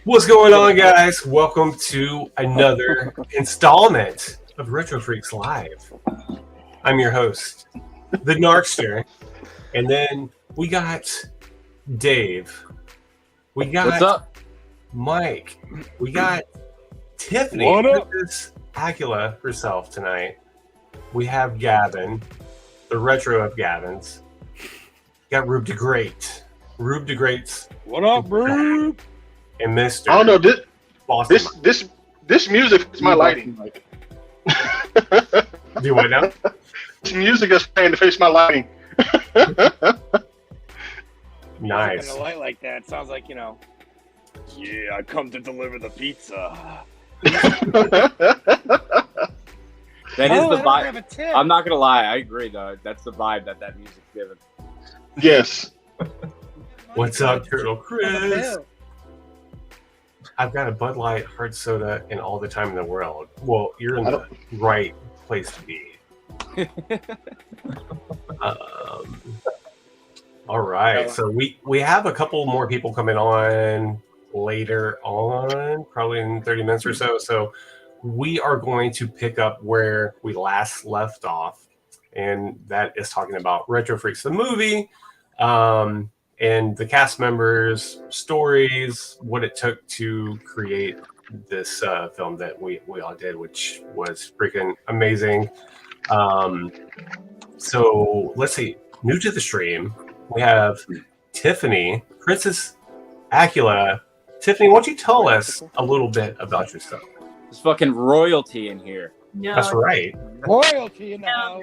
What's going on, guys? Welcome to another installment of Retro Freaks Live. I'm your host, the Narkster, and then we got Dave. We got What's up? Mike. We got Tiffany. What up? Princess Acula herself tonight. We have Gavin, the retro of Gavins. Got Rube the Great. Rube the Great's. What up, Rube? And Mr. I don't know Boston. this music is my lighting. Do what now? This music is playing to face my lighting. Nice. In a light like that, it sounds like, yeah, I come to deliver the pizza. That is the I don't have vibe. a tip. I'm not gonna lie, I agree though. That's the vibe that music's given. Yes. What's up, Turtle Chris? I've got a Bud Light hard soda and all the time in the world. Well, you're in the right place to be. All right, so we have a couple more people coming on later on, probably in 30 minutes or so. So we are going to pick up where we last left off, and that is talking about Retro Freaks, the movie. And the cast members' stories, what it took to create this film that we all did, which was freaking amazing. So let's see. New to the stream, we have Tiffany, Princess Acula. Tiffany, why don't you tell us a little bit about yourself? There's fucking royalty in here. No, That's right. Royalty in the house.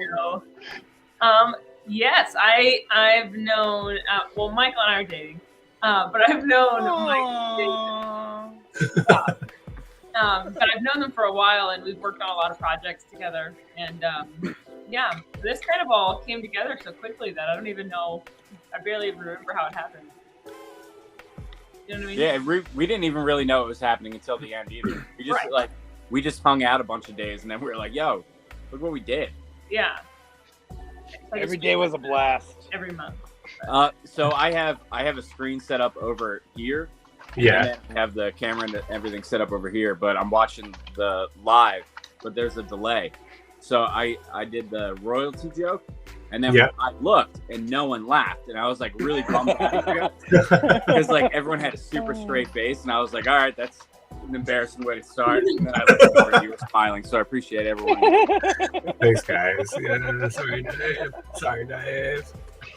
no. Yes, I've known. Well, Michael and I are dating, but I've known Mike. But I've known them for a while, and we've worked on a lot of projects together. And yeah, this kind of all came together so quickly that I don't even know. I barely even remember how it happened. You know what I mean? Yeah, we didn't even really know it was happening until the end either. We just Right. we just hung out a bunch of days, and then we were like, "Yo, look what we did." Yeah. Like Every day was a blast. every month. So I have a screen set up over here. Yeah. And then I have the camera and everything set up over here, but I'm watching the live, but there's a delay. So I did the royalty joke, and then I looked and no one laughed, and I was like really bummed out because like everyone had a super straight face, and I was like, all right, that's an embarrassing way to start. And then I looked over and you were smiling, so I appreciate everyone. Thanks, guys. Yeah, sorry, Dave. Sorry, Dave.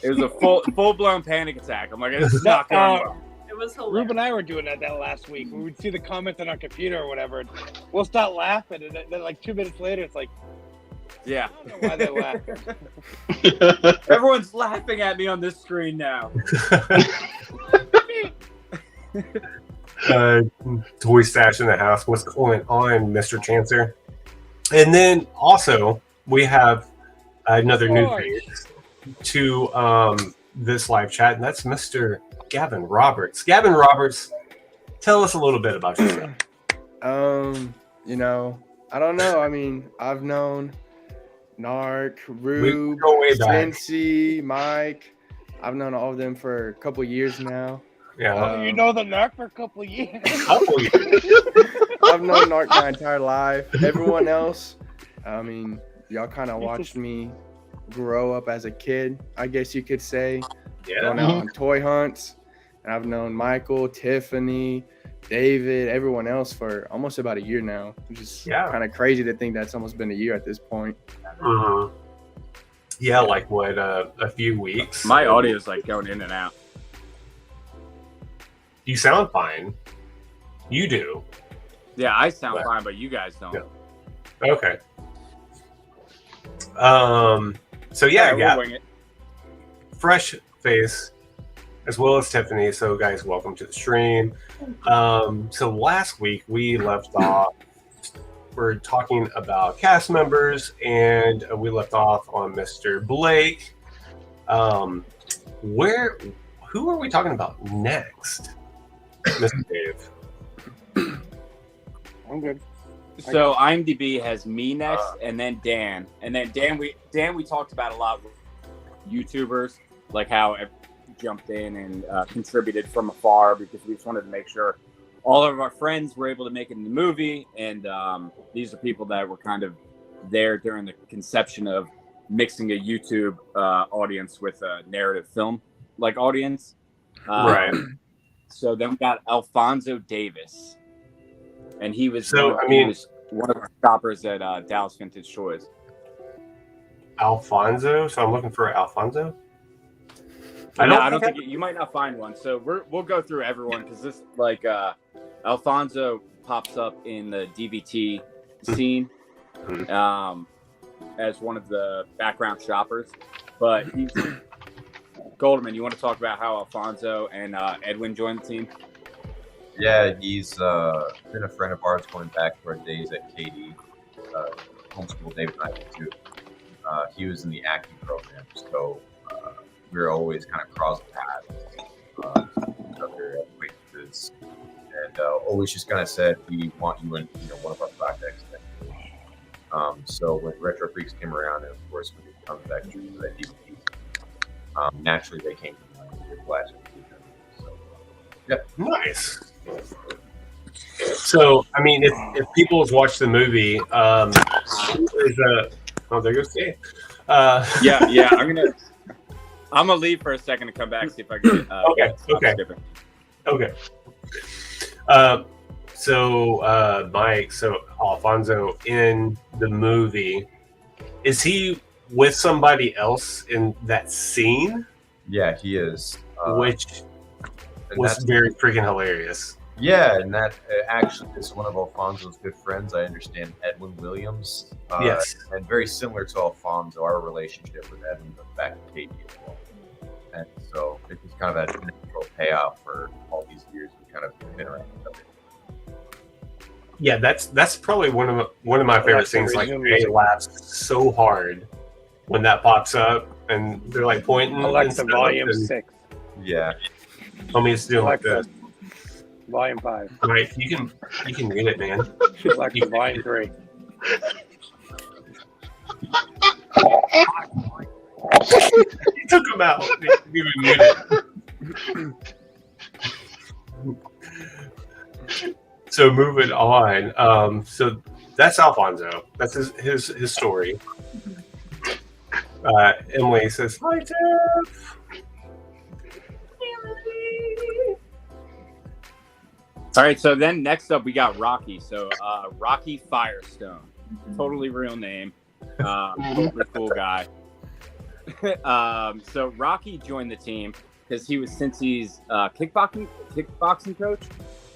It was a full blown panic attack. I'm like, this is not going well. It was hilarious. Rube and I were doing that last week. We would see the comments on our computer or whatever. And we'll start laughing, and then like 2 minutes later, it's like, Yeah. I don't know why they laugh. Everyone's laughing at me on this screen now. Toy stash in the house. What's going on, Mr. Chancer? And then also we have another new face to this live chat, and that's Mr. Gavin Roberts. Gavin Roberts, tell us a little bit about yourself. I don't know. I mean, I've known Narc, Rube, go way back. Cincy, Mike. I've known all of them for a couple years now. Yeah, You know the narc for a couple of years. couple years. I've known Narc my entire life. Everyone else, I mean, y'all kind of watched me grow up as a kid, I guess you could say. Going out on toy hunts. And I've known Michael, Tiffany, David, everyone else for almost about a year now, which is kind of crazy to think that's almost been a year at this point. Yeah, like what, a few weeks. My audio is like going in and out. You sound fine. You do. Yeah, I sound fine, but you guys don't. Yeah. Okay. So yeah, we'll yeah. wing it. Fresh face, as well as Tiffany. So guys, welcome to the stream. So last week we left off. We're talking about cast members, and we left off on Mr. Blake. Who are we talking about next, Mr. Dave? I'm good. So IMDb has me next, and then Dan, we talked about a lot with YouTubers, like how jumped in and contributed from afar because we just wanted to make sure all of our friends were able to make it in the movie, and these are people that were kind of there during the conception of mixing a YouTube audience with a narrative film like audience. Right. So then we got Alfonso Davis, and he was So, he was one of the shoppers at Dallas Vintage Toys. Alfonso. So I'm looking for Alfonso. I don't think you might not find one. So we'll go through everyone because this Alfonso pops up in the DVT scene as one of the background shoppers. But he's Goldman, you want to talk about how Alfonso and Edwin joined the team? Yeah, he's been a friend of ours going back to our days at KD, homeschool David and I went to. He was in the acting program, so we were always kind of cross paths, other acquaintances, and always just kind of said, we want you in one of our projects. So when Retro Freaks came around, and of course when it comes back to the DVD, naturally they came to mind with Flash. So, yeah. Nice. So, I mean, if people have watched the movie, there's a... Oh, there goes Dave. Yeah. I'm gonna leave for a second to come back, see if I can. Okay. So, Mike, Alfonso in the movie, is he with somebody else in that scene? Yeah, he is. Which was very freaking hilarious. Yeah, and that actually is one of Alfonso's good friends. I understand Edwin Williams. Yes. And very similar to Alfonso, our relationship with Edwin goes back to KD as well. And so it was kind of that natural payoff for all these years we kind of been around each other. Yeah, that's probably one of my favorite things. Like, they laugh so hard when that pops up, and they're like pointing. Alexa, volume 6. Yeah. Homie's doing like this. Volume 5. All right, you can read it, man. Alexa, volume 3. He took him out. He even muted. So moving on. So that's Alfonso. That's his story. Emily says, "Hi, Jeff." All right, so then next up we got Rocky. So Rocky Firestone, totally real name, totally cool guy. So Rocky joined the team because he's kickboxing coach.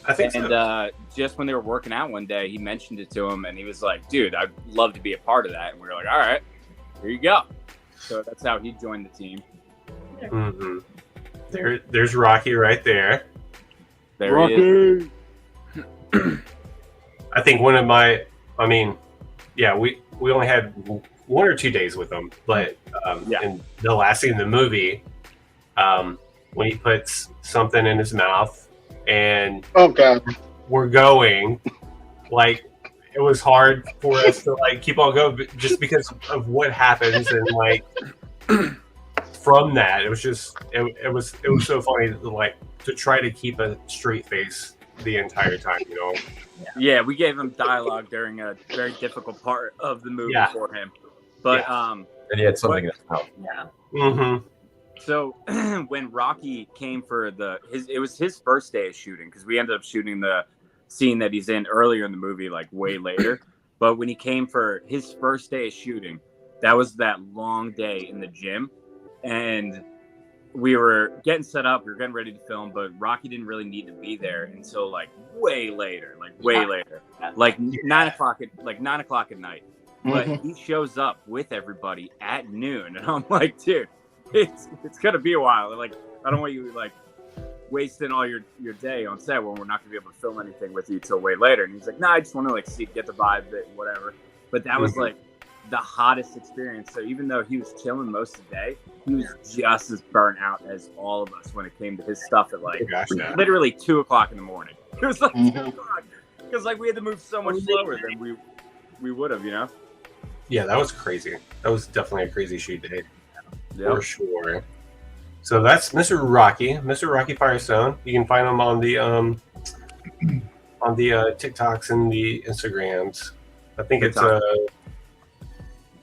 I think so. And just when they were working out one day, he mentioned it to him, and he was like, "Dude, I'd love to be a part of that." And we were like, "All right, here you go." So that's how he joined the team. Mm-hmm. There's Rocky right there. There Rocky. he is. I think we only had 1 or 2 days with him, but in the last scene in the movie, when he puts something in his mouth and Oh God. we're going, like, it was hard for us to like keep on going just because of what happens, and like from that it was just it was so funny to try to keep a straight face the entire time, Yeah, we gave him dialogue during a very difficult part of the movie for him. But and he had something in his mouth. Yeah. Mm-hmm. So when Rocky came for it was his first day of shooting, because we ended up shooting the scene that he's in earlier in the movie, like way later. But when he came for his first day of shooting, that was that long day in the gym, and we were getting set up, we were getting ready to film, but Rocky didn't really need to be there until like way later, like 9 o'clock at night. But he shows up with everybody at noon, and I'm like, dude, it's gonna be a while. Like, I don't want you like wasting all your day on set when we're not gonna be able to film anything with you till way later. And he's like, I just want to like get the vibe, whatever. But that was like the hottest experience. So even though he was chilling most of the day, he was just as burnt out as all of us when it came to his stuff at like literally 2 o'clock in the morning. It was like 2 o'clock because like we had to move so much slower than we would have, Yeah, that was crazy. That was definitely a crazy shoot day. Yep. For sure. So that's Mr. Rocky Firestone. You can find him on the on the TikToks and the Instagrams. I think it's the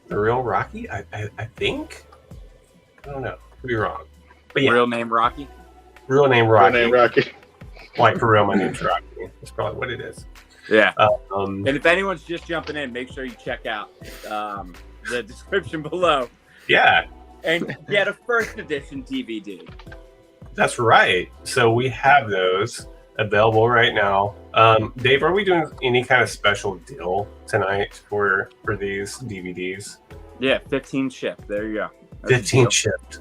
real Rocky. I think. I don't know. Could be wrong. But yeah, Real name Rocky. real name Rocky. Name Rocky. Like for real, my name's Rocky. That's probably what it is. Yeah. And if anyone's just jumping in, make sure you check out the description below Yeah, and get a first edition DVD. that's right. So we have those available right now. Dave, are we doing any kind of special deal tonight for these DVDs? Yeah, 15 shipped. There you go. That's a 15 deal. shipped.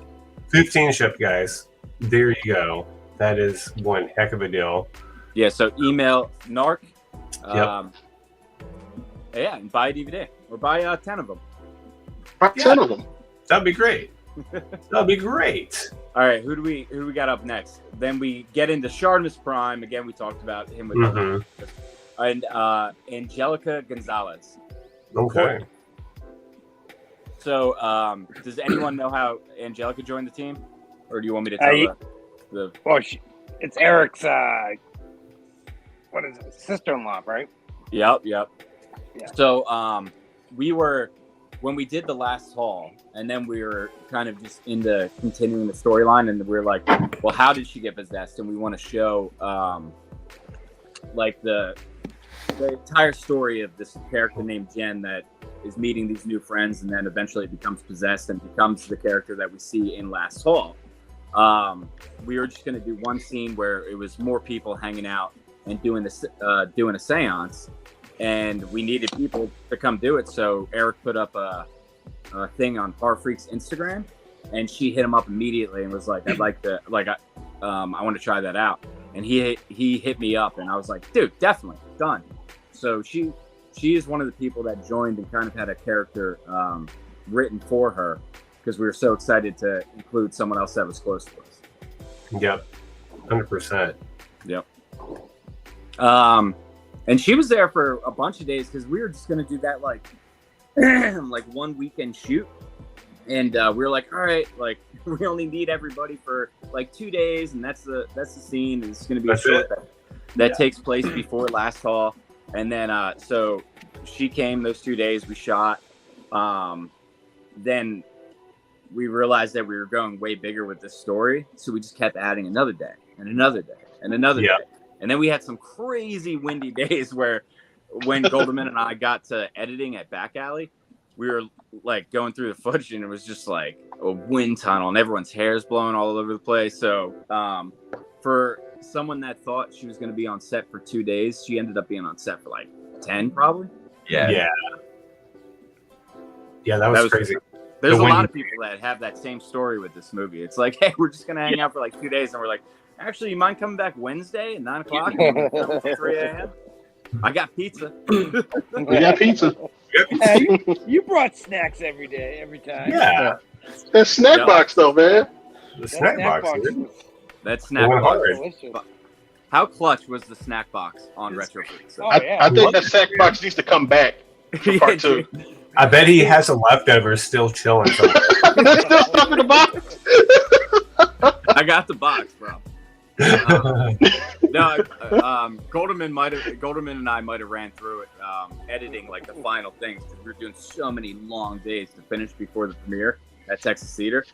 15 shipped, guys. There you go. That is one heck of a deal. Yeah, so email Narc. Yep. Yeah, and buy a DVD or buy 10 of them. 10 of them. That'd be great. That'd be great. All right, who do we got up next? Then we get into Shardamus Prime. Again, we talked about him with Mhm. and Angelica Gonzalez. Okay. So, does anyone know how Angelica joined the team, or do you want me to tell the? Well, it's Eric's. What is it? Sister-in-law, right? Yep. Yeah. So, when we did the last haul, and then we were kind of just into continuing the storyline, and we were like, well, how did she get possessed? And we want to show, like the entire story of this character named Jen that is meeting these new friends, and then eventually becomes possessed and becomes the character that we see in Last Haul. We were just going to do one scene where it was more people hanging out and doing a seance, and we needed people to come do it. So Eric put up a thing on Horror Freak's Instagram, and she hit him up immediately and was like, "I'd like to, I want to try that out." And he hit me up, and I was like, "Dude, definitely done." So she is one of the people that joined and kind of had a character written for her because we were so excited to include someone else that was close to us. Yep. 100%. Yep. And she was there for a bunch of days because we were just gonna do that like one weekend shoot, and we were like, all right, like we only need everybody for like 2 days, and that's the scene. And it's gonna be a short that takes place before Last Haul, and then so she came those 2 days. We shot. Then we realized that we were going way bigger with this story, so we just kept adding another day and another day and another day. And then we had some crazy windy days where when Golderman and I got to editing at Back Alley, we were like going through the footage and it was just like a wind tunnel and everyone's hair's blowing all over the place. So for someone that thought she was going to be on set for 2 days, she ended up being on set for like 10 probably. Yeah, that was crazy. There's a lot of people that have that same story with this movie. It's like, hey, we're just going to hang out for like 2 days. And we're like, actually, you mind coming back Wednesday at 9 o'clock? 3 a.m.? I got pizza. We got pizza. Hey, you brought snacks every time. Yeah. That snack box, though, man. The snack box. Dude. That snack Went box. hard. Delicious. How clutch was the snack box on Retro Freak? So. Oh, yeah. I think that snack box needs to come back for part 2. I bet he has some leftovers still chilling somewhere. There's still stuff in the box. I got the box, bro. No, Golderman and I might have ran through it, editing like the final things because we were doing so many long days to finish before the premiere at Texas Theater.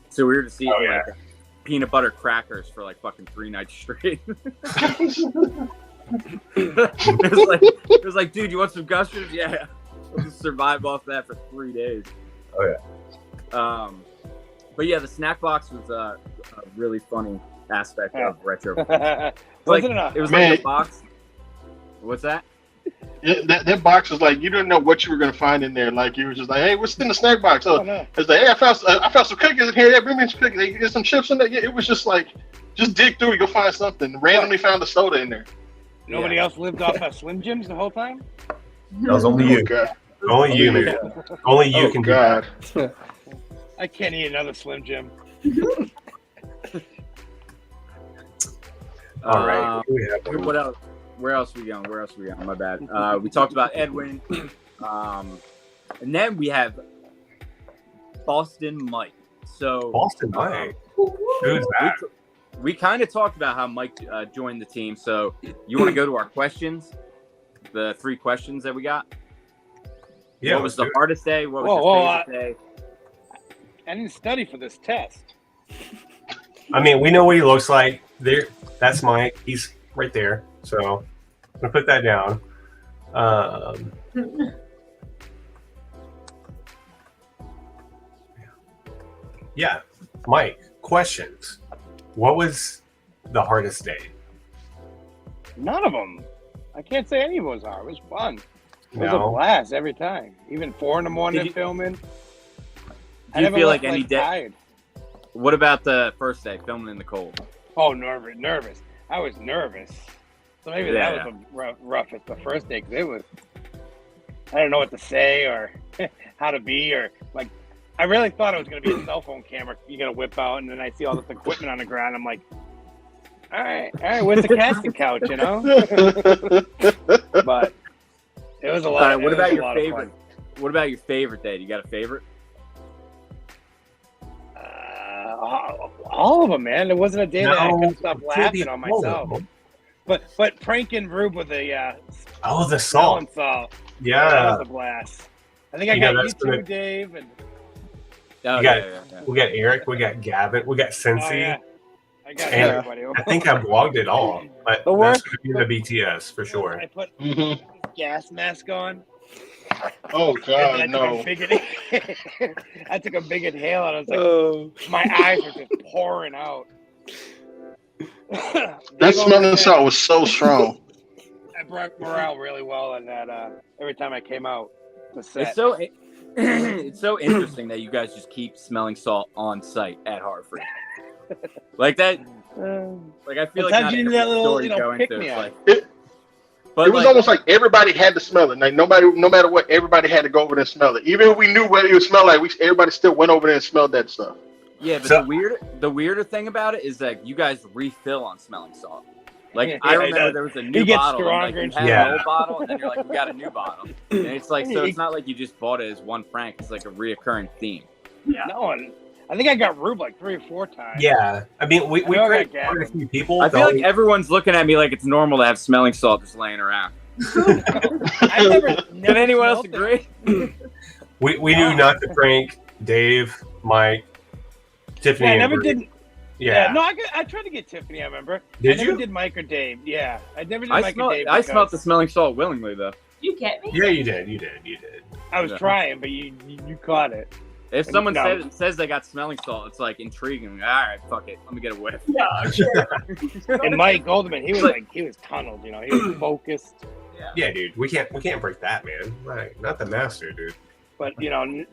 So we were just eating like peanut butter crackers for like fucking 3 nights straight. it was like, dude, you want some gushers? Yeah, we'll just survive off that for 3 days. Oh yeah. But yeah, the snack box was a really funny aspect of Retro. Was Like, it enough? it was Man. like a box. What's that? Yeah, that box was like, you didn't know what you were going to find in there. Like, you were just like, hey, what's in the snack box? So Oh, no. it's like, hey, I found some cookies in here. Yeah, bring me some cookies. Hey, there's some chips in there. Yeah, it was just like, just dig through, you'll find something. Randomly found a soda in there. Nobody else lived off of Slim Jims the whole time? That was only you. Oh, God. Only you, man. Only you Oh, can God. do that. I can't eat another Slim Jim. All right. What else? Where else we going? My bad. We talked about Edwin. And then we have Boston Mike. So Boston Mike. Who's that? we kind of talked about how Mike joined the team. So you want to go to our questions? The 3 questions that we got? Yeah. What was the hardest day? What was your favorite day? I didn't study for this test. I mean, we know what he looks like. There, that's Mike. He's right there. So I'm gonna put that down. Yeah, Mike. Questions. What was the hardest day? None of them. I can't say any of them was hard. It was fun. It was a No. blast every time. Even 4 in the morning filming. Do you feel like any day? Tired. What about the first day filming in the cold? Oh, nervous. I was nervous. So maybe that was the roughest the first day because it was. I don't know what to say or how to be or like. I really thought it was going to be a cell phone camera you're going to whip out, and then I see all this equipment on the ground. I'm like, all right, where's the casting couch, you know? But it was a lot. What about your favorite? What about your favorite day? Do you got a favorite? All of them, man. There wasn't a day that I couldn't stop laughing on myself. But pranking Rube with the the salt. Salt. Yeah, that was a blast. I think I got you too, Dave. And we got Eric, we got Gavin, we got Cincy. I got and everybody. I think I blogged it all, but The that's worst- going to be the BTS for sure. I put gas mask on. Oh And God, then no! I took a big inhale and I was like, my eyes were just pouring out. That smelling salt was so strong. I brought morale really well in that. Every time I came out to set. It's so interesting that you guys just keep smelling salt on site at Hartford. Like that. Like I feel like sometimes not you need every that little, story going pick through. me It's up. like, It was almost like everybody had to smell it. Like no matter what, everybody had to go over there and smell it. Even if we knew what it would smell like, everybody still went over there and smelled that stuff. Yeah, but the weirder thing about it is that you guys refill on smelling salt. Like I remember there was a new bottle, and, like, you had an old bottle, and then you're like, we got a new bottle, and it's like so it's not like you just bought it as one prank. It's like a reoccurring theme. Yeah. No, and I think I got Rube like 3 or 4 times. Yeah, I mean we pranked quite a few people. I feel like everyone's looking at me like it's normal to have smelling salt just laying around. I never Can anyone else agree? We knew not to prank Dave, Mike, Tiffany. Yeah, I and never Bree. did. Yeah. No, I tried to get Tiffany. I remember. Did I never you? did Mike or Dave. Yeah, I never did I Mike or Dave. I smelled the smelling salt willingly though. You get me? Yeah, you did. I was trying, but you caught it. If someone says they got smelling salt, it's like intriguing. All right, fuck it, let me get a whiff. Yeah, sure. And Mike Goldman, he was tunneled. You know, he was focused. Yeah, dude. We can't break that, man. Right, not the master, dude. But you know,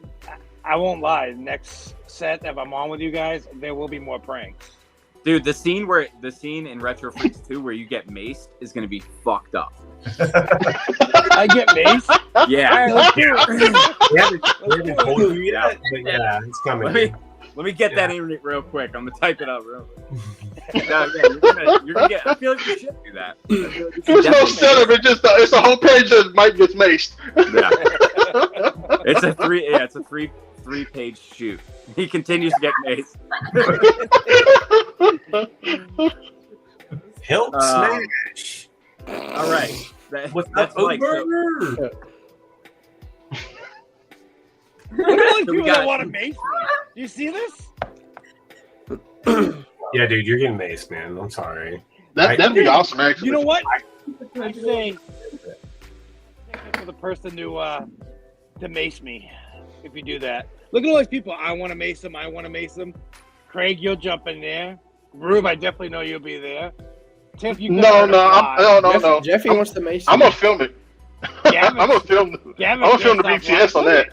I won't lie. Next set, if I'm on with you guys, there will be more pranks. Dude, the scene in Retro Freaks 2 where you get maced is gonna be fucked up. I get maced? Yeah. All right, let's do it. We haven't told you yet, but yeah, it's coming. Let me get that in real quick. I'm gonna type it out real quick. No, yeah, you're gonna get. I feel like you should do that. There's no setup. It's a whole page that Mike gets maced. Yeah. It's a three-page shoot. He continues to get maced. Hilt smash. All right. That's Mike. burger. Look at all these people got- that want to mace me. Do you see this? Yeah, dude, you're getting maced, man. I'm sorry. That'd be awesome, actually. You know what? I say for the person to mace me if you do that. Look at all these people. I want to mace them. Craig, you'll jump in there. Rube, I definitely know you'll be there. Tiff, you no. Jeffy wants to mace. I'm gonna film it. Gavin, I'm gonna film the BTS on that.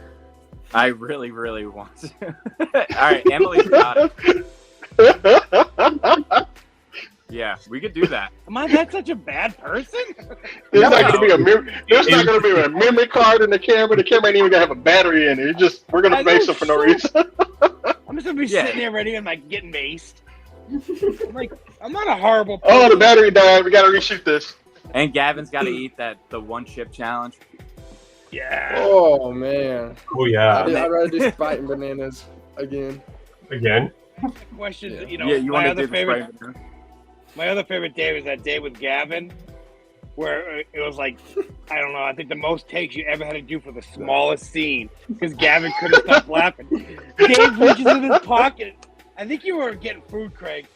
I really, really want to. All right, Emily's got it. Yeah, we could do that. Am I that such a bad person? There's not gonna be a memory card in the camera. The camera ain't even gonna have a battery in it. We're gonna mace it for no reason. I'm just gonna be sitting there ready and like getting maced. I'm not a horrible person. Oh, the battery died. We gotta reshoot this. And Gavin's got to eat the one chip challenge. Yeah. Oh man. Oh yeah. I'd rather do fighting bananas again. Again. Questions, Yeah. you know, You my want to other do the favorite. spray? My other favorite day was that day with Gavin, where it was like, I don't know, I think the most takes you ever had to do for the smallest scene because Gavin couldn't stop laughing. Dave reaches in his pocket. I think you were getting food, Craig.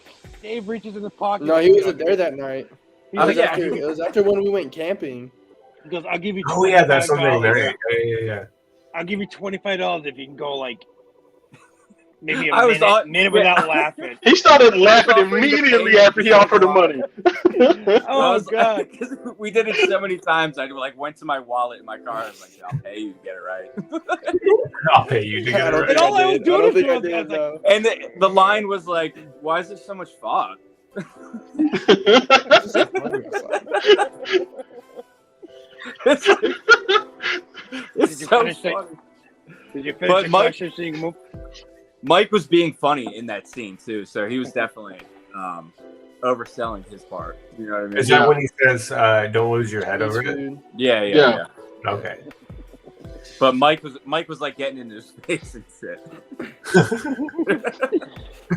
Dave reaches in his pocket. No, he wasn't there that night. He was It was after when we went camping. He goes, I'll give you $25. Oh yeah, that's something. Yeah. I'll give you $25 if you can go like maybe I was minute without laughing. He started laughing immediately after he offered the money. Oh God! Because we did it so many times. I like went to my wallet in my car. I was like, "I'll pay you to get it right." I'll pay you to get it right. And all I was doing was I like, did, though. And the line was like, "Why is there so much fog?" It's Did you so finish it? funny. Did you finish the question so you can move? Mike was being funny in that scene too, so he was definitely overselling his part. You know what I mean? Is that when he says, "Don't lose your head over it"? Yeah. Okay. But Mike was like getting into his face and shit.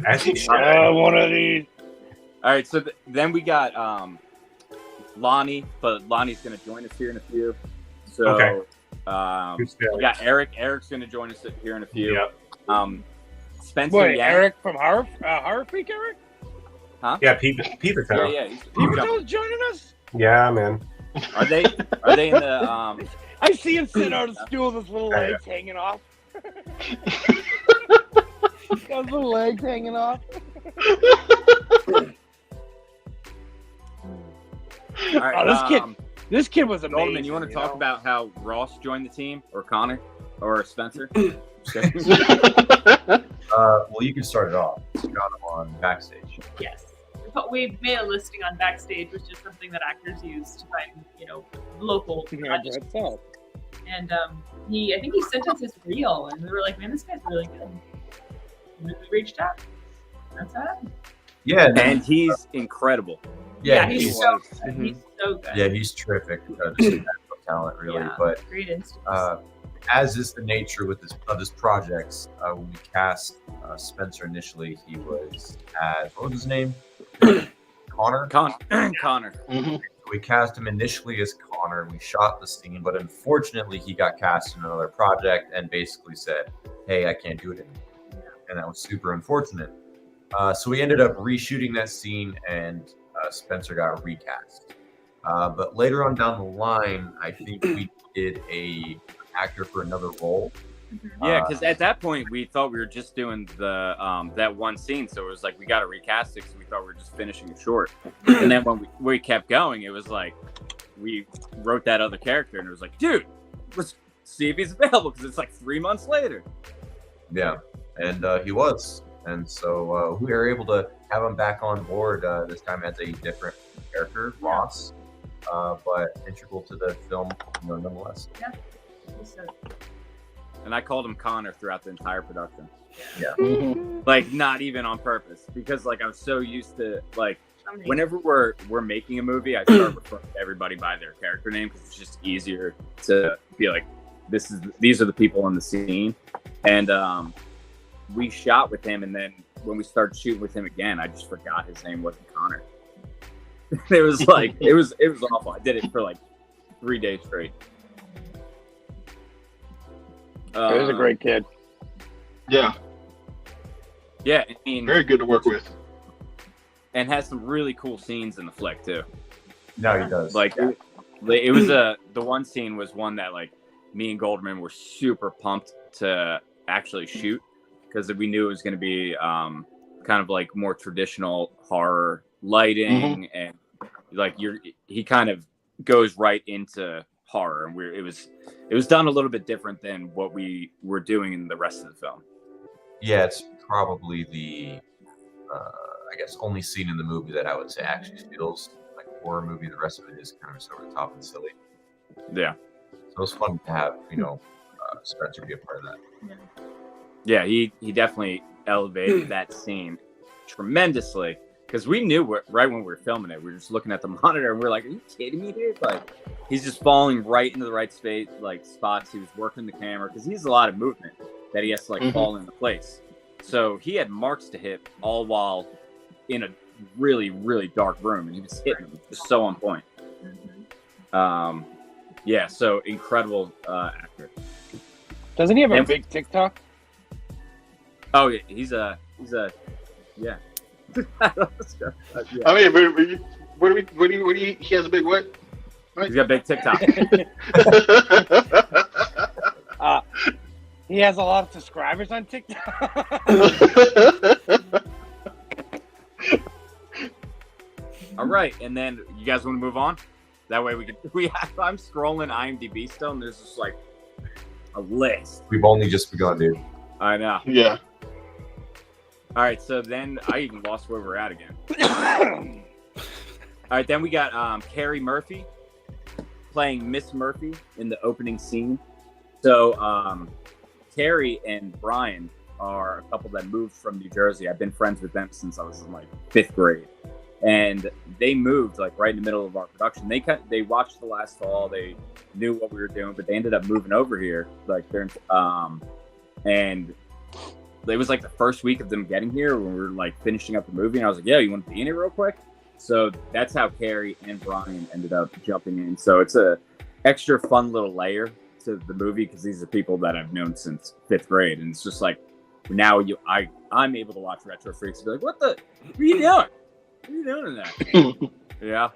As he should. One of these. All right, so then we got Lonnie, but Lonnie's going to join us here in a few. So Okay. We got Eric. Eric's going to join us here in a few. Yep. Spencer. Wait, Yang. Eric from Horror Freak, Eric? Yeah, Peter Town. Yeah. Peter's joining us? Yeah, man. Are they in the I see him sitting on a stool with his little legs hanging off. Got his little legs hanging off. All right, This kid was amazing. Goldman, you want to talk about how Ross joined the team, or Connor, or Spencer? Well, you can start it off. You got him on backstage. Yes. But we made a listing on Backstage, which is something that actors use to find, local auditions. And I think he sent us his reel, and we were like, man, this guy's really good. And then we reached out. That's how it happened. Yeah, and he's incredible. Yeah, he's so good. He's so good. Yeah, he's terrific. Just a natural talent, really. Yeah, but great instincts. as is the nature with his projects, when we cast Spencer initially, he was as what was his name? Connor. Connor. Mm-hmm. We cast him initially as Connor. We shot the scene, but unfortunately, he got cast in another project and basically said, "Hey, I can't do it anymore," and that was super unfortunate. So we ended up reshooting that scene, and Spencer got recast. But later on down the line, I think we did a actor for another role. Yeah, because at that point we thought we were just doing the that one scene, so it was like we got to recast it because we thought we were just finishing it short. And then when we kept going, it was like we wrote that other character, and it was like, dude, let's see if he's available because it's like 3 months later. Yeah, and he was, and so we were able to have him back on board this time as a different character, Ross, but integral to the film, nonetheless. Yeah. And I called him Connor throughout the entire production. Yeah. Like not even on purpose, because like I was so used to like whenever we're making a movie, I start referring to everybody by their character name because it's just easier to be like, these are the people in the scene. And we shot with him, and then when we started shooting with him again, I just forgot his name wasn't Connor. It was like it was awful. I did it for like 3 days straight. He was a great kid. Yeah. Yeah, I mean, very good to work with. And has some really cool scenes in the flick too. No, he does. Like it was the one scene was one that like me and Goldman were super pumped to actually shoot because we knew it was going to be kind of like more traditional horror lighting and like he kind of goes right into horror, and it was done a little bit different than what we were doing in the rest of the film. Yeah, it's probably the I guess only scene in the movie that I would say actually feels like a horror movie. The rest of it is kind of over the top and silly. Yeah. So it was fun to have Spencer be a part of that. Yeah, he definitely elevated that scene tremendously. Because we knew right when we were filming it, we were just looking at the monitor and we were like, "Are you kidding me, dude?" Like, he's just falling right into the right space, like spots. He was working the camera because he has a lot of movement that he has to like fall into place. So he had marks to hit all while in a really, really dark room, and he was hitting them just so on point. Yeah, so incredible actor. Doesn't he have a big TikTok? Oh, yeah, he's a yeah. I mean, what do you, he has a big what? He's got a big TikTok. He has a lot of subscribers on TikTok. All right, and then you guys want to move on? That way I'm scrolling IMDb still, and there's just like a list. We've only just begun, dude. I know. Yeah. All right, so then I even lost where we're at again. All right, then we got Carrie Murphy playing Miss Murphy in the opening scene. So Carrie and Brian are a couple that moved from New Jersey. I've been friends with them since I was in like 5th grade. And they moved like right in the middle of our production. They watched The Last Fall. They knew what we were doing, but they ended up moving over here. Like and it was like the first week of them getting here when we were like finishing up the movie. And I was like, "Yeah, you want to be in it real quick?" So that's how Carrie and Brian ended up jumping in. So it's a extra fun little layer to the movie because these are people that I've known since 5th grade, and it's just like now I'm able to watch Retro Freaks and be like, "What are you doing? What are you doing in that?" Yeah.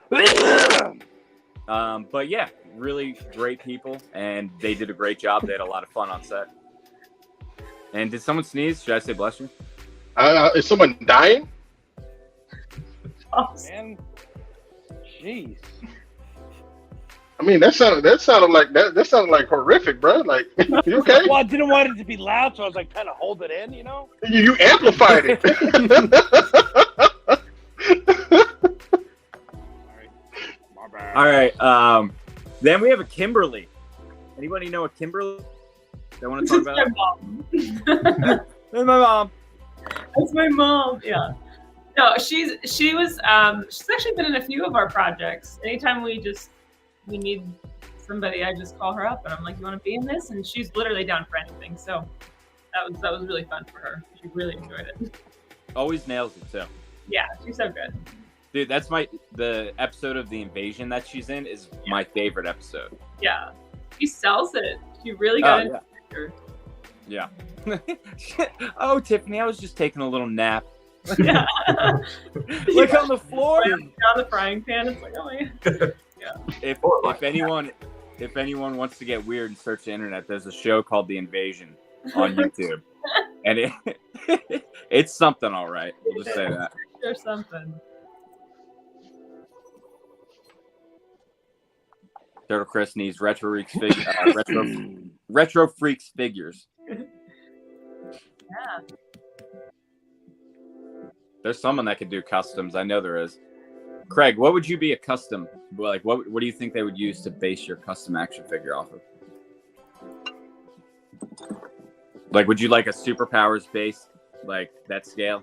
But yeah, really great people, and they did a great job. They had a lot of fun on set. And did someone sneeze? Should I say bless you? Is someone dying? Oh, man. Jeez. I mean, that sounded like horrific, bro. Like, you okay? Well, I didn't want it to be loud, so I was like trying to hold it in, you know? You amplified it. All right. Then we have a Kimberly. Anybody know a Kimberly? They want to talk about that? That's my mom. That's my mom. Yeah. No, she's actually been in a few of our projects. Anytime we need somebody, I just call her up and I'm like, "You want to be in this?" And she's literally down for anything. So that was really fun for her. She really enjoyed it. Always nails it too. Yeah, she's so good. Dude, that's the episode of the invasion that she's in is my favorite episode. Yeah, she sells it. She really got into it. Yeah. Oh, Tiffany, I was just taking a little nap. Yeah. Like on the floor. On the frying pan. It's like, oh my God. Yeah. If anyone wants to get weird and search the internet, there's a show called The Invasion on YouTube, and it's something, all right. We'll just say that. There's something. Turtle Chris needs Retro Freaks figures. Yeah. There's someone that could do customs. I know there is. Craig, what would you be a custom? Like, what do you think they would use to base your custom action figure off of? Like, would you like a superpowers base, like that scale?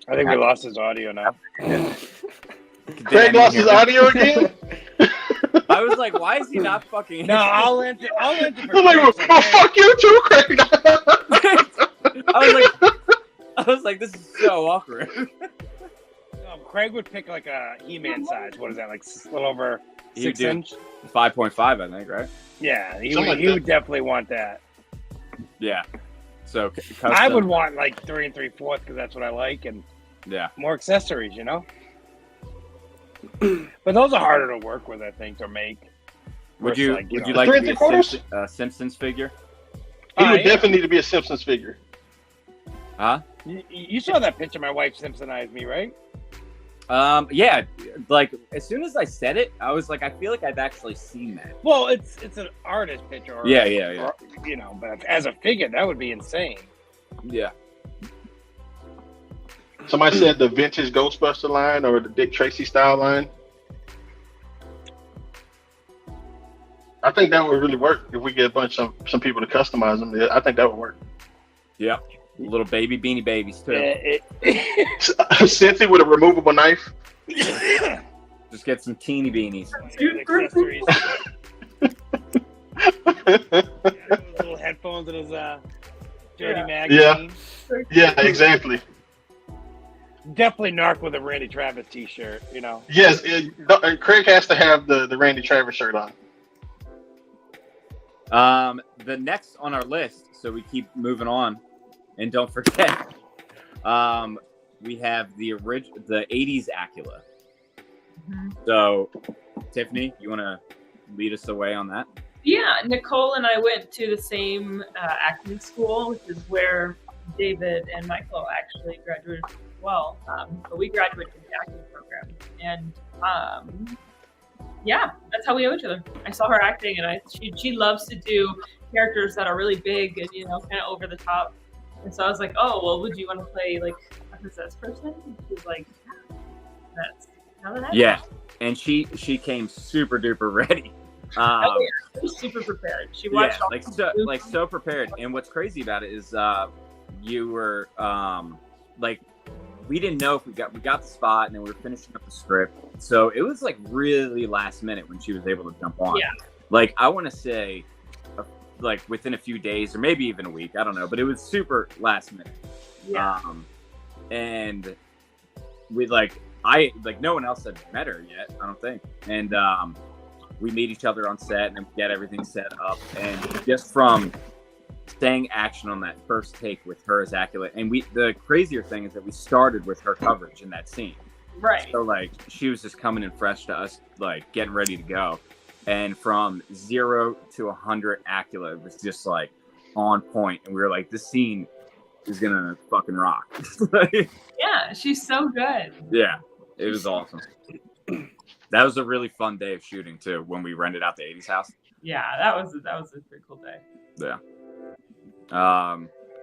I think we lost his audio now. Craig lost his audio again? I was like, why is he not fucking... No, I'll answer I'm like, well, fuck you too, Craig. I was like, this is so awkward. Craig would pick like a He-Man size. What is that, like a little over 6 inch? 5.5, I think, right? Yeah, he would definitely want that. Yeah. So custom. I would want like 3 3/4 because that's what I like, and more accessories, you know. But those are harder to work with, I think, or make. Would you like to be a Simpsons figure? He would definitely need to be a Simpsons figure. Huh? You saw that picture my wife Simpsonized me, right? Yeah. Like as soon as I said it, I was like, I feel like I've actually seen that. Well, it's an artist picture. Or, yeah. Or, you know, but as a figure, that would be insane. Yeah. Somebody said the vintage Ghostbuster line or the Dick Tracy style line. I think that would really work if we get some people to customize them. I think that would work. Yeah. Little baby Beanie Babies too. Cincy with a removable knife. Just get some teeny beanies. Those little headphones and his dirty magazine. Yeah, exactly. Definitely narc with a Randy Travis t-shirt, you know. Yes, Craig has to have the Randy Travis shirt on. The next on our list, so we keep moving on, and don't forget, we have the 80s Acula. Mm-hmm. So, Tiffany, you want to lead us away on that? Yeah, Nicole and I went to the same acting school, which is where David and Michael actually graduated as well. But we graduated from the acting program, and yeah, that's how we know each other. I saw her acting, and she loves to do characters that are really big and kind of over the top. And so I was like, oh well, would you want to play like a possessed person? And she's like, that's how that happens. Yeah, and she came super duper ready. She was super prepared. She watched so prepared. And what's crazy about it is you were we didn't know if we got the spot, and then we were finishing up the script. So it was like really last minute when she was able to jump on. Yeah. Like I want to say like within a few days or maybe even a week, I don't know, but it was super last minute. Yeah. And we no one else had met her yet, I don't think. And we meet each other on set and then we get everything set up. And just from staying action on that first take with her as Acula, and the crazier thing is that we started with her coverage in that scene. Right. So she was just coming in fresh to us, getting ready to go. And from 0 to 100 Acula was just on point. And we were like, this scene is gonna fucking rock. Yeah, she's so good. Yeah, it was awesome. That was a really fun day of shooting too, when we rented out the 80s house. Yeah, that was a pretty cool day. Yeah.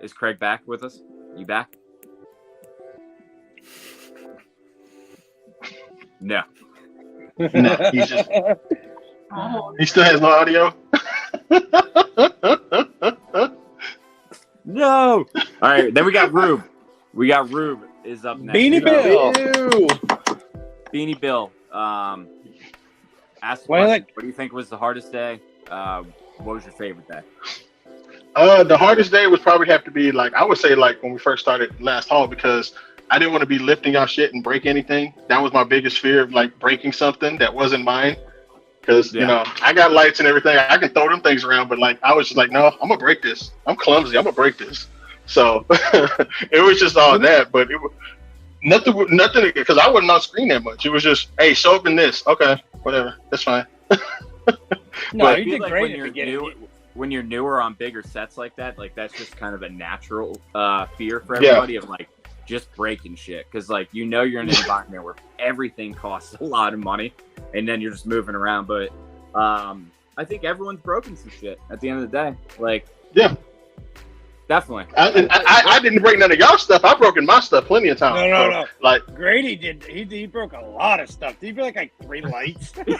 Is Craig back with us? You back? No. No, he's just. Oh. He still has no audio. No. All right, then we got Rube. Rube is up next. Beanie Bill. Beanie Bill. Ask the Well, question, what do you think was the hardest day? What was your favorite day? The hardest day would probably have to be I would say when we first started last haul, because I didn't want to be lifting y'all shit and break anything. That was my biggest fear of breaking something that wasn't mine. Because I got lights and everything. I can throw them things around, but I was just no, I'm gonna break this. I'm clumsy. I'm gonna break this. So it was just all that, but it was nothing because I wasn't on screen that much. It was just, hey, show up in this. Okay, whatever, that's fine. No, you did great at the beginning. When you're newer on bigger sets like that, that's just kind of a natural fear for everybody of just breaking shit, because you're in an environment where everything costs a lot of money, and then you're just moving around. But I think everyone's broken some shit at the end of the day. Yeah, definitely. I didn't break none of y'all stuff. I've broken my stuff plenty of times. No. Grady did. He broke a lot of stuff. Did he break 3 lights? He was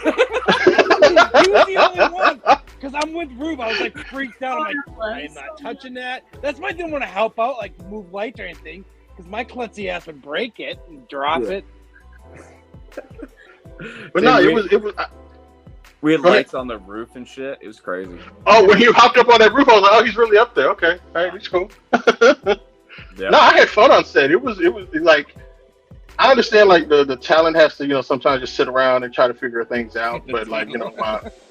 the only one. Because I'm with Rube. I was freaked out. I am not touching that. That's why I didn't want to help out, move lights or anything. Because my klutzy ass would break it and drop it. But no, it was. We had lights on the roof and shit. It was crazy. Oh, when he hopped up on that roof, I was like, oh, he's really up there. Okay, all right, he's cool. Yep. No, I had fun on set. It was I understand the talent has to sometimes just sit around and try to figure things out, but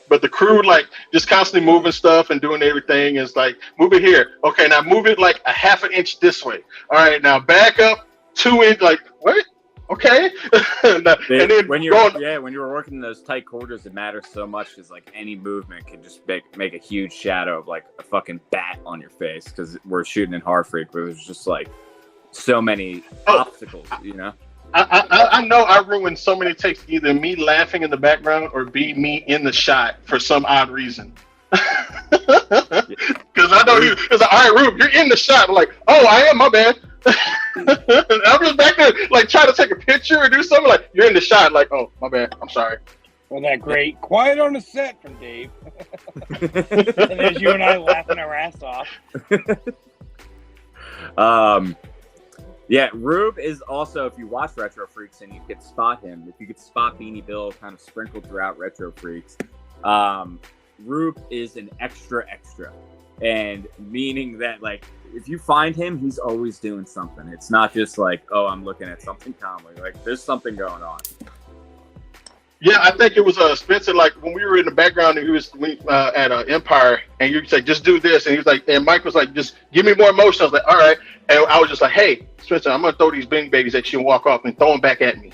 but the crew just constantly moving stuff and doing everything is move it here. Okay, now move it a half an inch this way. All right, now back up 2 inch. What? Okay. And then when you were working in those tight quarters, it matters so much because any movement can just make a huge shadow of a fucking bat on your face, because we're shooting in Hard Freak, but it was just so many obstacles, I know I ruined so many takes, either me laughing in the background or me in the shot for some odd reason. Because I know he was all right, Rube, you're in the shot. I'm oh, I am, my bad. I'm just back there trying to take a picture or do something, you're in the shot, oh, my bad, I'm sorry. Well, that great quiet on the set from Dave. And there's you and I laughing our ass off. Yeah, Rube is also, if you watch Retro Freaks and you could spot him, if you could spot Beanie Bill kind of sprinkled throughout Retro Freaks, Rube is an extra, and meaning that like if you find him, he's always doing something. It's not just like, oh, I'm looking at something calmly. Like there's something going on. Yeah, I think it was Spencer. Like when we were in the background, and he was at Empire, and you said, "Just do this," and he was like, and Mike was like, "Just give me more emotion." I was like, "All right," and I was just like, "Hey, Spencer, I'm gonna throw these Beanie Babies at you and walk off and throw them back at me."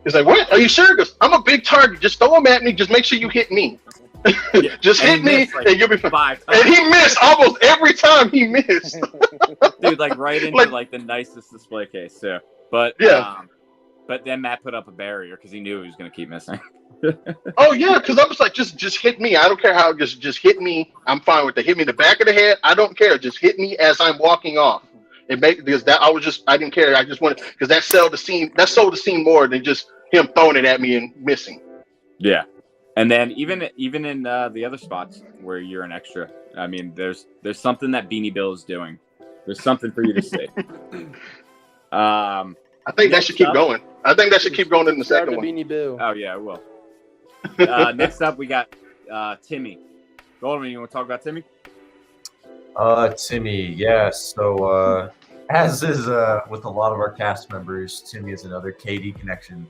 He's like, "What? Are you sure?" He goes, "I'm a big target. Just throw them at me. Just make sure you hit me. Just hit me, missed, like, and you'll be fine." 5 times. And he missed almost every time. He missed, Dude, like right into like the nicest display case too. But yeah. But then Matt put up a barrier because he knew he was going to keep missing. Oh yeah, because I was like, just hit me. I don't care how. Just hit me. I'm fine with that. Hit me in the back of the head. I don't care. Just hit me as I'm walking off. Because that I didn't care. I just wanted because that sold the scene. That sold the scene more than just him throwing it at me and missing. Yeah, and then even in the other spots where you're an extra, I mean, there's something that Beanie Bill is doing. There's something for you to see. I think that should keep going. I think that should keep going in the second one. Beanie Bill. Oh yeah, it will. Next up, we got Timmy. Goldman, you want to talk about Timmy? Timmy, yeah. So as is with a lot of our cast members, Timmy is another KD connection.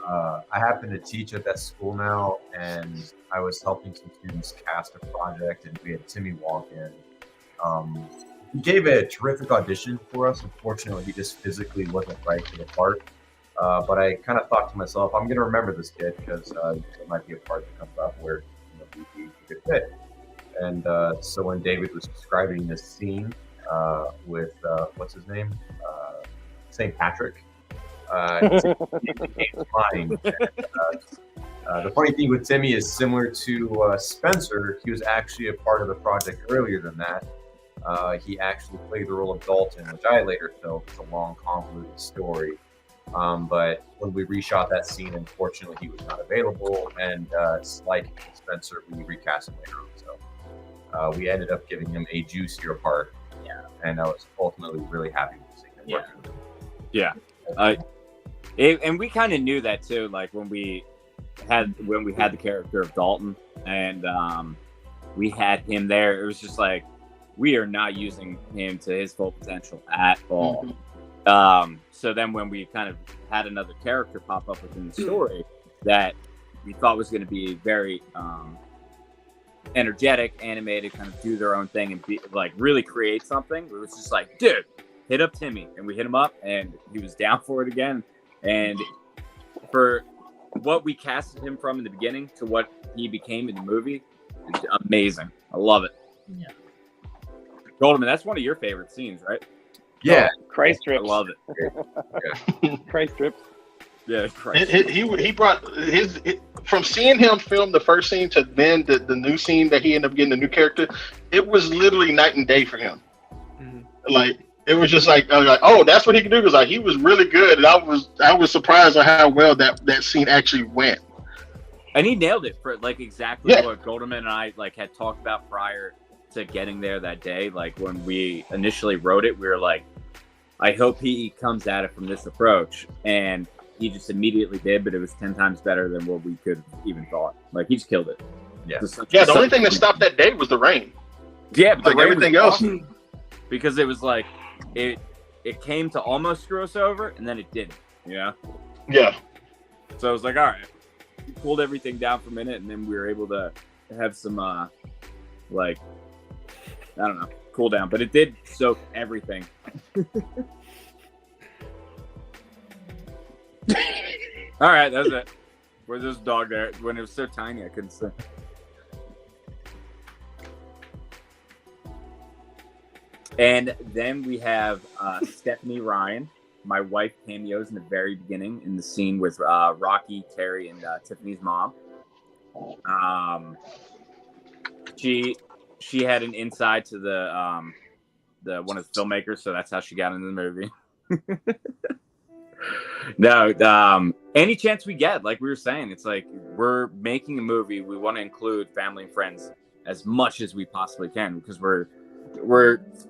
I happen to teach at that school now, and I was helping some students cast a project, and we had Timmy walk in. He gave a terrific audition for us. Unfortunately, he just physically wasn't right for the part. But I kind of thought to myself, I'm going to remember this kid because it might be a part that comes up where he'd be a good fit. And so when David was describing this scene with, what's his name? St. Patrick. The funny thing with Timmy is similar to Spencer. He was actually a part of the project earlier than that. He actually played the role of Dalton, which I later felt was a long, convoluted story. But when we reshot that scene, unfortunately, he was not available. And like Spencer, we recast him later on. So we ended up giving him a juicier part. Yeah. And I was ultimately really happy to see him working with him. Yeah. And we kind of knew that too. Like when we had the character of Dalton and we had him there, it was just like, we are not using him to his full potential at all. Mm-hmm. So then when we kind of had another character pop up within the story that we thought was going to be very energetic, animated, kind of do their own thing and be like really create something, it was just like, dude, hit up Timmy. And we hit him up and he was down for it again. And for what we casted him from in the beginning to what he became in the movie, it's amazing. I love it. Yeah. Goldman, that's one of your favorite scenes, right? Yeah. Christ trips. I love it. Christ trips. Yeah, Christ. He brought from seeing him film the first scene to then the new scene that he ended up getting the new character. It was literally night and day for him. Mm-hmm. Like it was just like I was like, oh, that's what he could do. Because like he was really good, and I was surprised at how well that scene actually went. And he nailed it for like exactly what Goldman and I like had talked about prior to getting there that day. Like when we initially wrote it, we were like, I hope he comes at it from this approach, and he just immediately did, but it was 10 times better than what we could even thought. Like he just killed it. Yeah. The only thing that stopped that day was the rain. Yeah, but like everything else. Awesome because it was like it came to almost screw us over, and then it didn't. Yeah. Yeah. So I was like, all right, we pulled everything down for a minute, and then we were able to have some like, I don't know, cool down, but it did soak everything. All right, that's it. Where's this dog there? When it was so tiny, I couldn't see. And then we have Stephanie Ryan, my wife, cameos in the very beginning in the scene with Rocky, Terry, and Tiffany's mom. She had an inside to the one of the filmmakers, so that's how she got into the movie. No, any chance we get, like we were saying, it's like we're making a movie. We want to include family and friends as much as we possibly can because we're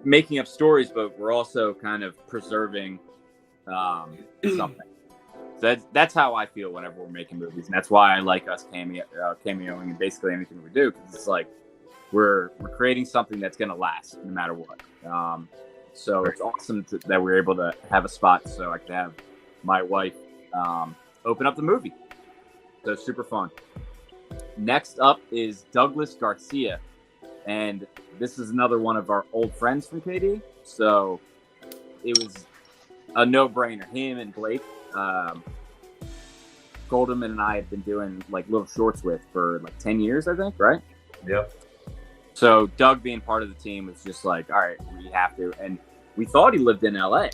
making up stories, but we're also kind of preserving something. That's how I feel whenever we're making movies, and that's why I like us cameoing in basically anything we do, because it's like we're creating something that's gonna last no matter what. So it's awesome that we're able to have a spot so I can have my wife open up the movie. So super fun. Next up is Douglas Garcia, and this is another one of our old friends from KD. So it was a no-brainer. Him and Blake, Goldman and I have been doing like little shorts with for like 10 years, I think, right? Yep. So Doug being part of the team was just like, all right, we have to. And we thought he lived in LA.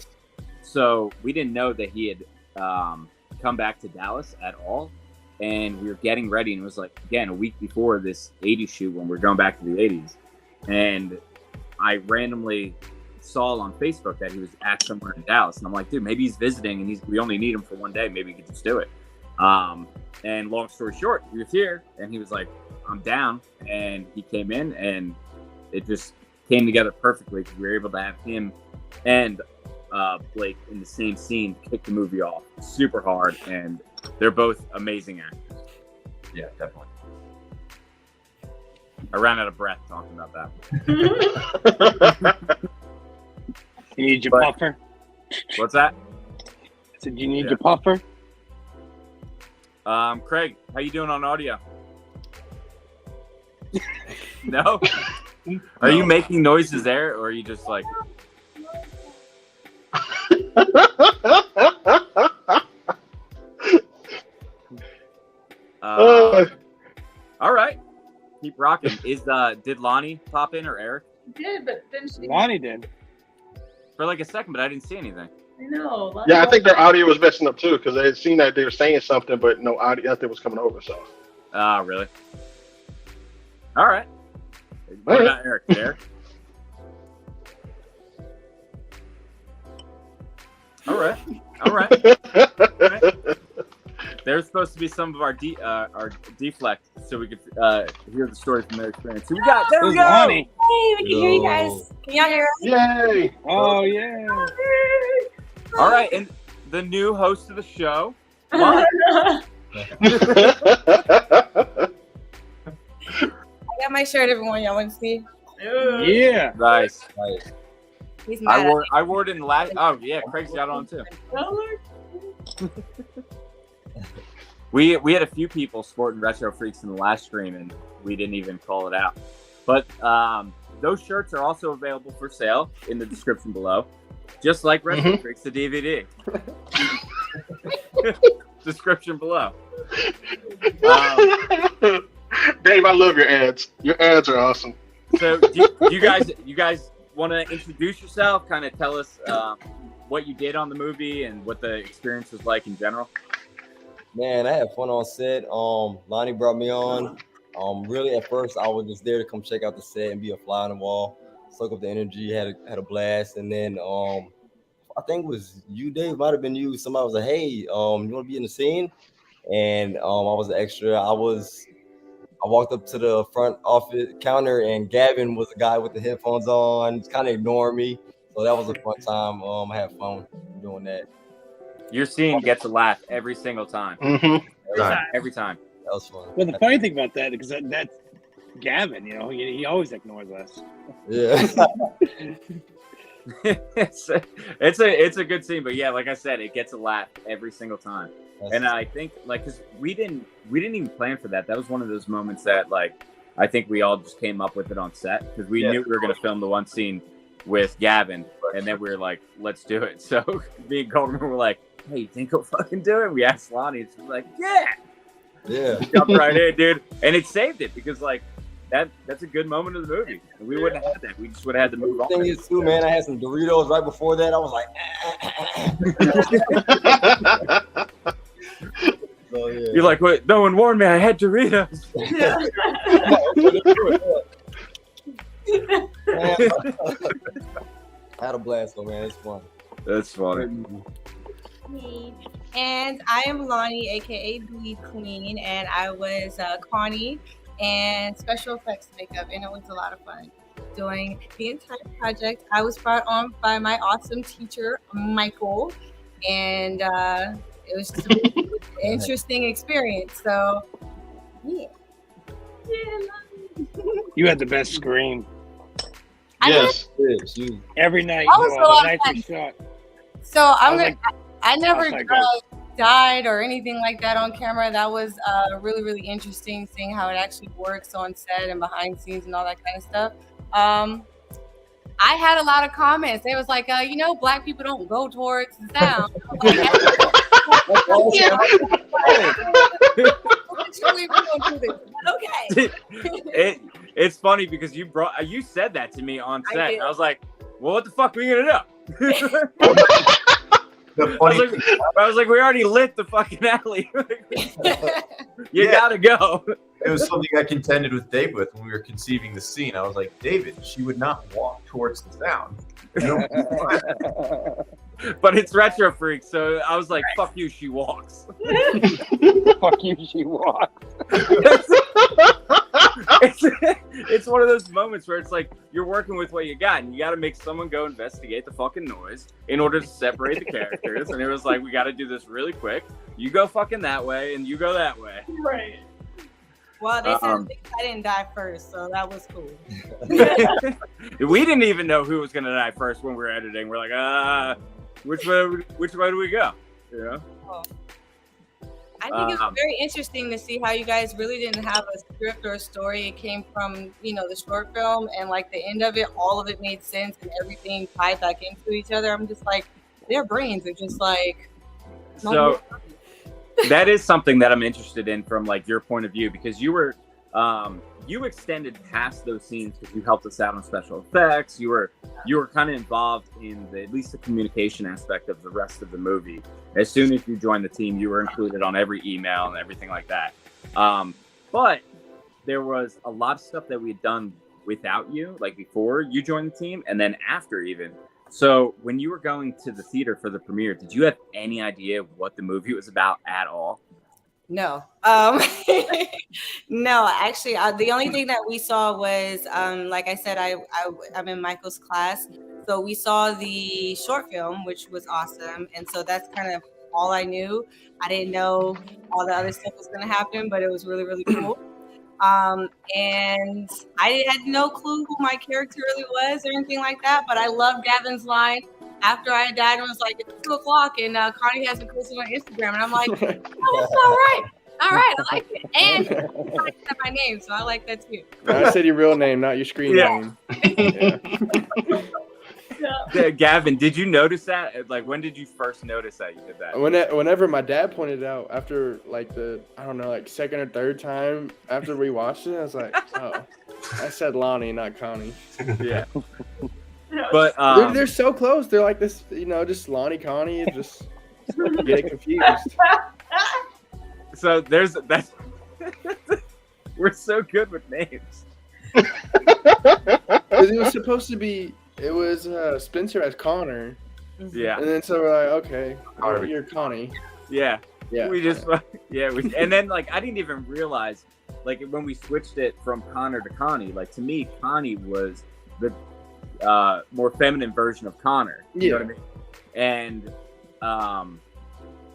So we didn't know that he had come back to Dallas at all. And we were getting ready, and it was like, again, a week before this 80s shoot when we're going back to the 80s. And I randomly saw on Facebook that he was at somewhere in Dallas. And I'm like, dude, maybe he's visiting and we only need him for one day. Maybe we could just do it. And long story short, he was here and he was like, I'm down. And he came in and it just came together perfectly because we were able to have him and Blake in the same scene, kick the movie off super hard. And they're both amazing actors. Yeah, definitely. I ran out of breath talking about that. You need your puffer? What's that? I said, you need your puffer? Craig, how you doing on audio? No? Are you making noises there, or are you just like... all right, keep rocking. Did Lonnie pop in or Eric? She did, but then she. Lonnie did. For like a second, but I didn't see anything. I know. Yeah, I think their audio was messing up too because they had seen that they were saying something, but no audio, nothing was coming over. So. Really? All right. What about Eric? There. All right. There's supposed to be some of our deflect, so we could hear the story from their experience. So we got there. We go. Lonnie. Hey, we can hear you guys. Can y'all hear us? Yay! Oh yeah. All right, and the new host of the show. I got my shirt, everyone. Y'all want to see? Yeah. Nice. He's mad. I wore it in the last. Oh yeah, Craig's got it on too. We had a few people sporting retro freaks in the last stream, and we didn't even call it out. But those shirts are also available for sale in the description below, just like Retro Freaks, the DVD. Description below. Dave, I love your ads. Your ads are awesome. So, do you guys want to introduce yourself? Kind of tell us what you did on the movie and what the experience was like in general. Man, I had fun on set. Lonnie brought me on. Really, at first, I was just there to come check out the set and be a fly on the wall, soak up the energy, had a blast. And then I think it was you, Dave, might have been you. Somebody was like, hey, you want to be in the scene? And I was an extra. I walked up to the front office counter, and Gavin was the guy with the headphones on, just kind of ignoring me. So that was a fun time. I had fun doing that. Your scene gets a laugh every single time. Every time. That was fun. Well, the funny thing about that is that that's Gavin. You know, he always ignores us. Yeah. it's a good scene, but yeah, like I said, it gets a laugh every single time. And I think because we didn't even plan for that. That was one of those moments that I think we all just came up with it on set because we knew we were going to film the one scene with Gavin, and then we were like, let's do it. So me and Goldman were like, hey, you think we'll fucking do it? We asked Lonnie, and she was like, yeah. Jump right in, dude. And it saved it because that's a good moment of the movie. And we wouldn't have had that. We just would have had to move on. The thing is too, man, I had some Doritos right before that. I was like, so, yeah. You're like, what? No one warned me. I had Doritos. I had a blast, though, man. It's fun. That's funny. Me. And I am Lonnie, aka Bleed Queen, and I was Connie and special effects makeup, and it was a lot of fun doing the entire project. I was brought on by my awesome teacher, Michael, and It was just a really interesting experience. So, yeah. You had the best scream. Yes. Every night. I was The nights we shot. So I I never was like, died or anything like that on camera. That was really, really interesting seeing how it actually works on set and behind scenes and all that kind of stuff. I had a lot of comments. They was like, Black people don't go towards the sound. Okay. It's funny because you said that to me on set. And I was like, well, what the fuck are we gonna do? I was like, we already lit the fucking alley. You gotta go. It was something I contended with Dave with when we were conceiving the scene. I was like, David, she would not walk towards the sound. But it's Retro Freak, so I was like, fuck you, she walks. Fuck you, she walks. It's one of those moments where it's like you're working with what you got, and you got to make someone go investigate the fucking noise in order to separate the characters. And it was like, we got to do this really quick. You go fucking that way, and you go that way. Right. Well, they said I didn't die first, so that was cool. We didn't even know who was gonna die first when we were editing. We're like, which way do we go? Yeah. I think it was very interesting to see how you guys really didn't have a script or a story. It came from, the short film, and like the end of it, all of it made sense and everything tied back into each other. I'm just like, their brains are just like. So that is something that I'm interested in from like your point of view, because you were, you extended past those scenes because you helped us out on special effects. You were kind of involved in at least the communication aspect of the rest of the movie. As soon as you joined the team, you were included on every email and everything like that. But there was a lot of stuff that we had done without you, like before you joined the team, and then after even. So when you were going to the theater for the premiere, did you have any idea what the movie was about at all? No. No, actually, the only thing that we saw was, like I said, I'm in Michael's class. So we saw the short film, which was awesome. And so that's kind of all I knew. I didn't know all the other stuff was going to happen, but it was really, really cool. And I had no clue who my character really was or anything like that. But I love Gavin's line after I had died and was like, it's 2:00 and Connie hasn't posted on Instagram. And I'm like, oh, that's all right. All right, I like it. And I said my name, so I like that too. I said your real name, not your screen name. Yeah. Gavin, did you notice that? Like, when did you first notice that you did that? Whenever my dad pointed it out after like the, I don't know, like second or third time after we watched it, I was like, oh, I said Lonnie, not Connie. Yeah. But they're so close. They're like this, just Lonnie, Connie, just get confused. So that's we're so good with names. It was supposed to be. It was Spencer as Connor. Yeah. And then so we're like, okay, you're Connie. Yeah. Yeah. We just and then like I didn't even realize like when we switched it from Connor to Connie. Like to me, Connie was the more feminine version of Connor. You know what I mean? And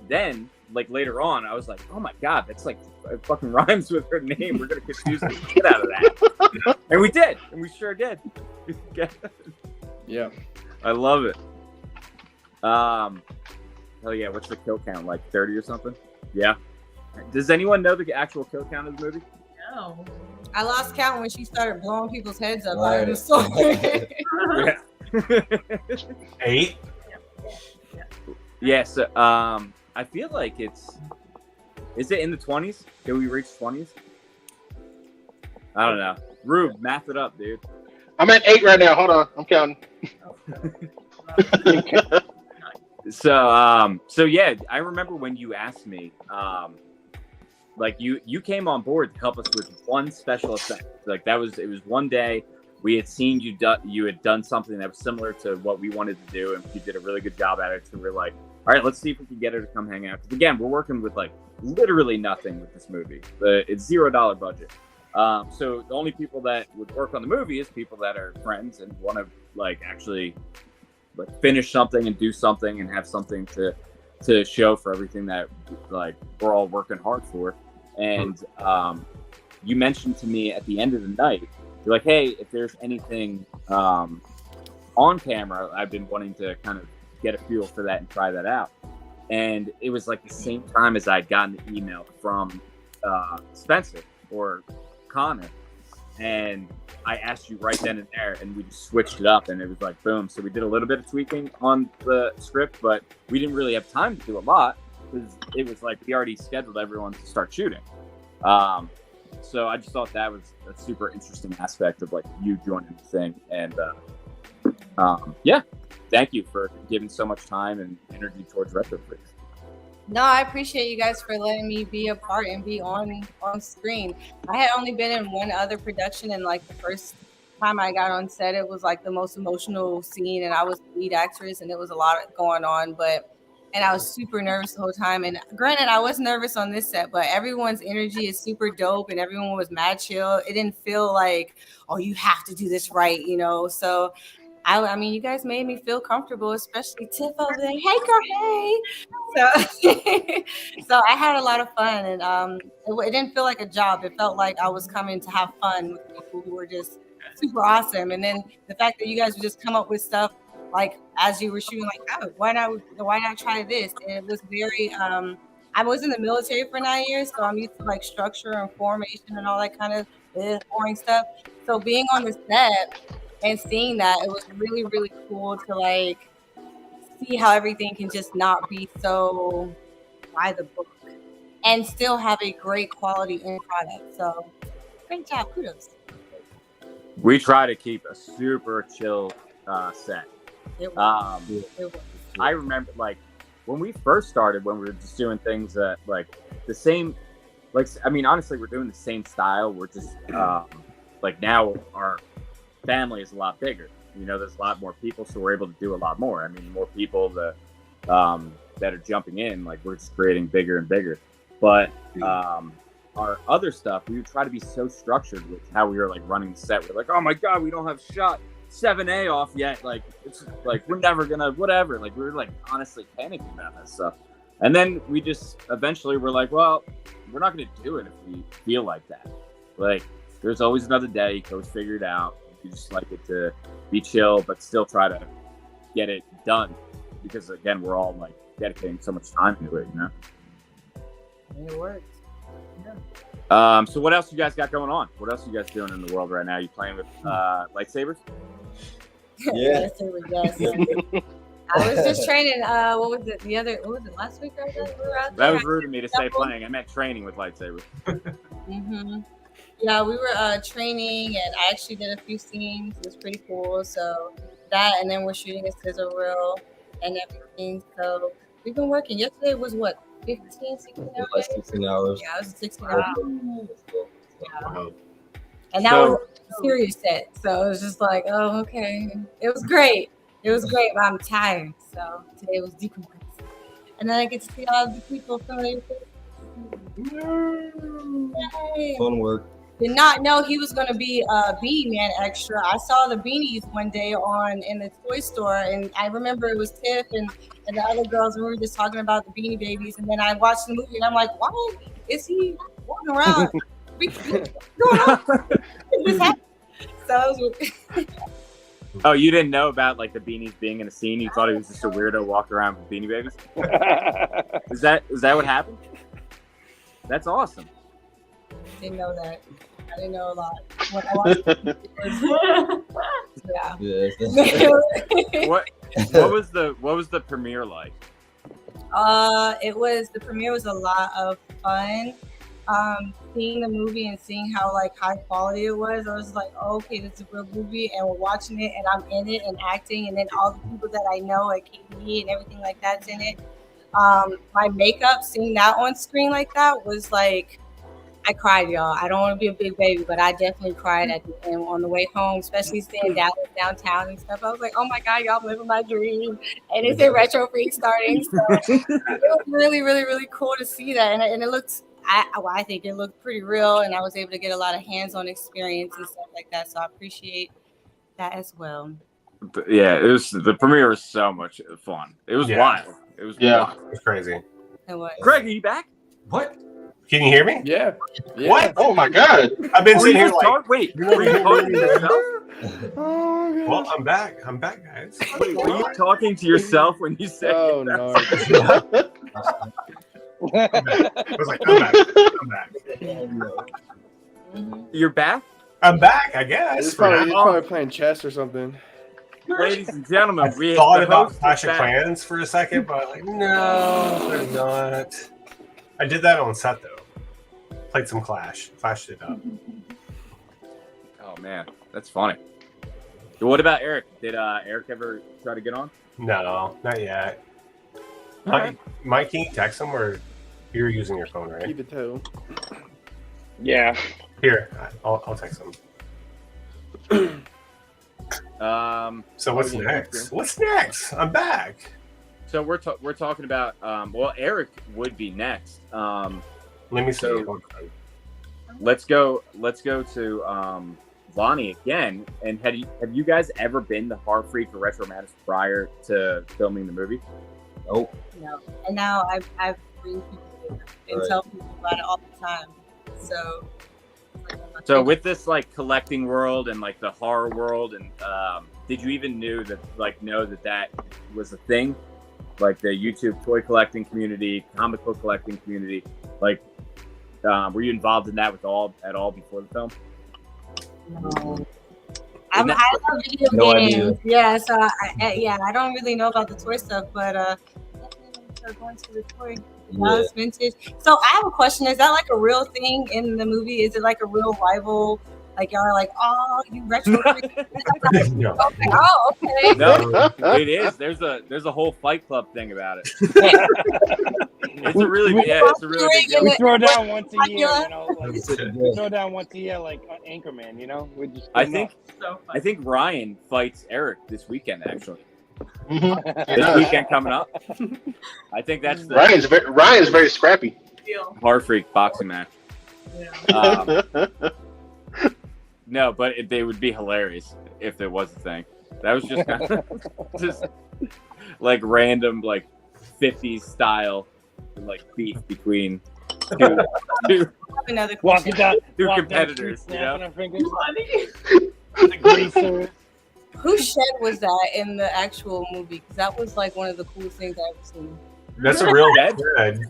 then like later on, I was like, oh my god, that's like it fucking rhymes with her name. We're gonna confuse the shit out of that. And we did, and we sure did. Yeah, I love it. Hell yeah, what's the kill count? Like 30 or something? Yeah. Does anyone know the actual kill count of the movie? No. I lost count when she started blowing people's heads up. Right. I was so Yeah. 8. Yeah. So I feel like is it in the 20s? Did we reach 20s? I don't know. Rube, math it up, dude. I'm at 8 right now. Hold on, I'm counting. So yeah, I remember when you asked me, like you came on board to help us with one special effect. Like it was one day we had seen you had done something that was similar to what we wanted to do, and you did a really good job at it. So we're like, all right, let's see if we can get her to come hang out. Because again, we're working with like literally nothing with this movie. It's $0 budget. So the only people that would work on the movie is people that are friends and want to like actually like finish something and do something and have something to to show for everything that like we're all working hard for. And you mentioned to me at the end of the night, you're like, hey, if there's anything on camera, I've been wanting to kind of get a feel for that and try that out. And it was like the same time as I'd gotten the email from Spencer or Connor. And I asked you right then and there, and we just switched it up, and it was like, boom. So we did a little bit of tweaking on the script, but we didn't really have time to do a lot because it was like we already scheduled everyone to start shooting. So I just thought that was a super interesting aspect of like you joining the thing. And yeah, thank you for giving so much time and energy towards Retroflix. No, I appreciate you guys for letting me be a part and be on screen. I had only been in one other production, and like the first time I got on set, it was like the most emotional scene, and I was the lead actress, and it was a lot going on, and I was super nervous the whole time. And granted, I was nervous on this set, but everyone's energy is super dope, and everyone was mad chill. It didn't feel like, oh, you have to do this right, you know? So I mean, you guys made me feel comfortable, especially Tiff over there. Hey, girl, hey. So I had a lot of fun, and it didn't feel like a job. It felt like I was coming to have fun with people who were just super awesome. And then the fact that you guys would just come up with stuff like as you were shooting, like, oh, why not try this? And it was very. I was in the military for 9 years, so I'm used to like structure and formation and all that kind of boring stuff. So being on the set and seeing that, it was really, really cool to like see how everything can just not be so by the book and still have a great quality end product. So great job, kudos. We try to keep a super chill set. It was. I remember like when we first started, when we were just doing things that like the same, like, I mean, honestly, we're doing the same style. We're just like now our family is a lot bigger. You know, there's a lot more people, so we're able to do a lot more. I mean, more people that are jumping in, like we're just creating bigger and bigger. But our other stuff, we would try to be so structured with how we were like running the set. We're like, oh my God, we don't have shot 7A off yet. Like, it's like, we're never gonna, whatever. Like, we were like honestly panicking about that stuff. And then we just eventually were like, well, we're not gonna do it if we feel like that. Like, there's always another day, you can always figure it out. You just like it to be chill, but still try to get it done. Because again, we're all like dedicating so much time to it, you know? It works. Yeah. So what else you guys got going on? What else you guys doing in the world right now? You playing with lightsabers? Yeah. Yes. I was just training. What was it last week? We were out there. That was rude of me to say playing. I meant training with lightsabers. Mm-hmm. Yeah, we were training, and I actually did a few scenes. It was pretty cool. So that, and then we're shooting a sizzle reel and everything. So we've been working. Yesterday was what, 15, 16 hours? Like 16 hours. Yeah, it was 16 hours. Wow. And that was a serious set. So it was just like, oh, okay. It was great. It was great, but I'm tired. So today was decompressing. And then I get to see all the people from their Fun work. Did not know he was going to be a Beanie Man extra. I saw the beanies one day in the toy store, and I remember it was Tiff and the other girls, and we were just talking about the Beanie Babies. And then I watched the movie, and I'm like, why is he walking around? What's going on? So oh, you didn't know about like the beanies being in a scene? You thought he was just a weirdo walking around with Beanie Babies? Is that what happened? That's awesome. Didn't know that. I didn't know a lot. When I watched What was the premiere like? The premiere was a lot of fun. Seeing the movie and seeing how like high quality it was, I was like, oh, okay, this is a real movie, and we're watching it, and I'm in it and acting, and then all the people that I know at KD and everything like that's in it. My makeup, seeing that on screen like that was like, I cried, y'all. I don't want to be a big baby, but I definitely cried at the end on the way home, especially seeing Dallas downtown and stuff. I was like, oh my God, y'all, I'm living my dream. And it's a Retro Freak starting. So it was really, really, really cool to see that. And it looked, I think it looked pretty real. And I was able to get a lot of hands-on experience and stuff like that. So I appreciate that as well. Yeah, it was the premiere was so much fun. It was wild. It was wild. It's crazy. Greg, are you back? What? Can you hear me? Yeah. What? Oh my god! I've been sitting here like. Wait, were you talking to yourself? Oh, Well, I'm back. I'm back, guys. Wait, were you talking to yourself when you said? Oh no. I was like, I'm back. I'm back. You're back? I'm back, I guess. He's probably playing chess or something. Ladies and gentlemen, I thought about Clash of Clans for a second, but like, no, they're not. I did that on set though. Played some Clash, flashed it up. Oh man, that's funny. What about Eric? Did Eric ever try to get on? No, not yet. Mike, can you text him or you're using your phone, right? Keep it too. Yeah. Here, I'll text him. So what's next? What's next? I'm back. So we're talking about well, Eric would be next. Let me see. So let's go to Lonnie again. And have you guys ever been to Horror Freak or Retro Madness prior to filming the movie? Nope. No. And now I've bring people and tell people about it all the time. So with this like collecting world and like the horror world, and did you even know that was a thing? Like the YouTube toy collecting community, comic book collecting community, like were you involved in that at all before the film? No. I love video games. Yeah, so I don't really know about the toy stuff, but definitely going to the toy. It's vintage. So I have a question. Is that like a real thing in the movie? Is it like a real rival? Like y'all are like, oh, you retro. No. Okay. Oh, okay. No, it is. There's a whole Fight Club thing about it. It's a really big deal. We throw down once a year, you know. Like, throw down once a year, like Anchorman, you know. We just. I think Ryan fights Eric this weekend actually. Mm-hmm. This weekend coming up. I think that's Ryan's very scrappy. Horror Freak boxing match. Yeah. No, but they would be hilarious if there was a thing. That was just kind of just like random, like 50s style, like beef between two competitors. You know? The greasers. Whose shed was that in the actual movie? Because that was like one of the coolest things I've ever seen. That's a real shed. That's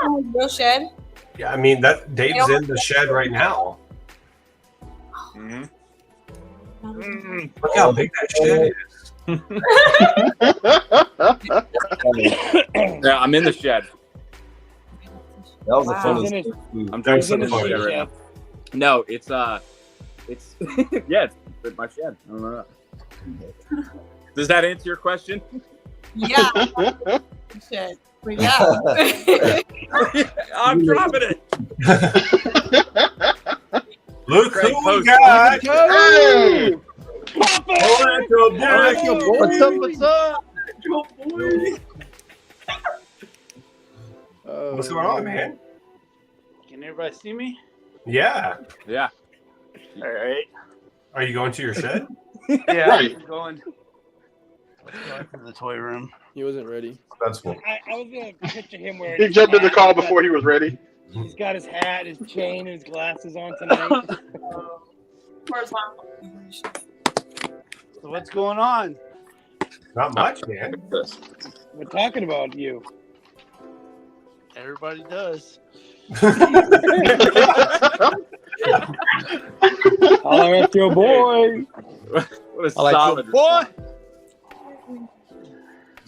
a real shed? Yeah, I mean that Dave's in the shed right now. Mm-hmm. Look how big that shed is. Yeah, I'm in the shed. That was a funny. I'm trying to the shed right now. No, it's yeah, it's my shed. I don't know. Does that answer your question? Yeah. Shed. But yeah. I'm dropping it. Look who we got! Hey! What's up? What's going on, man? Can everybody see me? Yeah. Yeah. All right. Are you going to your shed? Yeah, Right. I'm going to the toy room. He wasn't ready. That's cool. I was gonna picture him wearing. He jumped in the car before he was ready. He's got his hat, his chain, and his glasses on tonight. So what's going on? Not much, man. We're talking about you. Everybody does. Holler at your boy. What a I like solid your boy.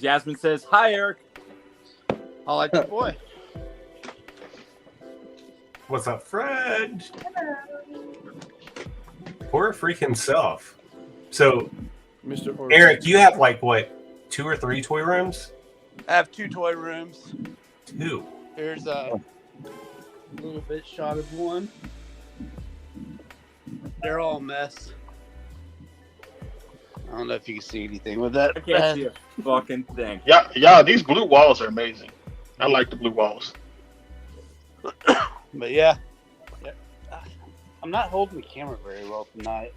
Jasmine says, "Hi, Eric." I like your boy. What's up, Fred? Horror Freak himself. So, Mr. Horror. Eric, you have like what, 2 or 3 toy rooms? I have 2 toy rooms. 2. There's a little bit shot of one. They're all a mess. I don't know if you can see anything with that. I can't see a fucking thing. Yeah, these blue walls are amazing. I like the blue walls. But yeah, I'm not holding the camera very well tonight.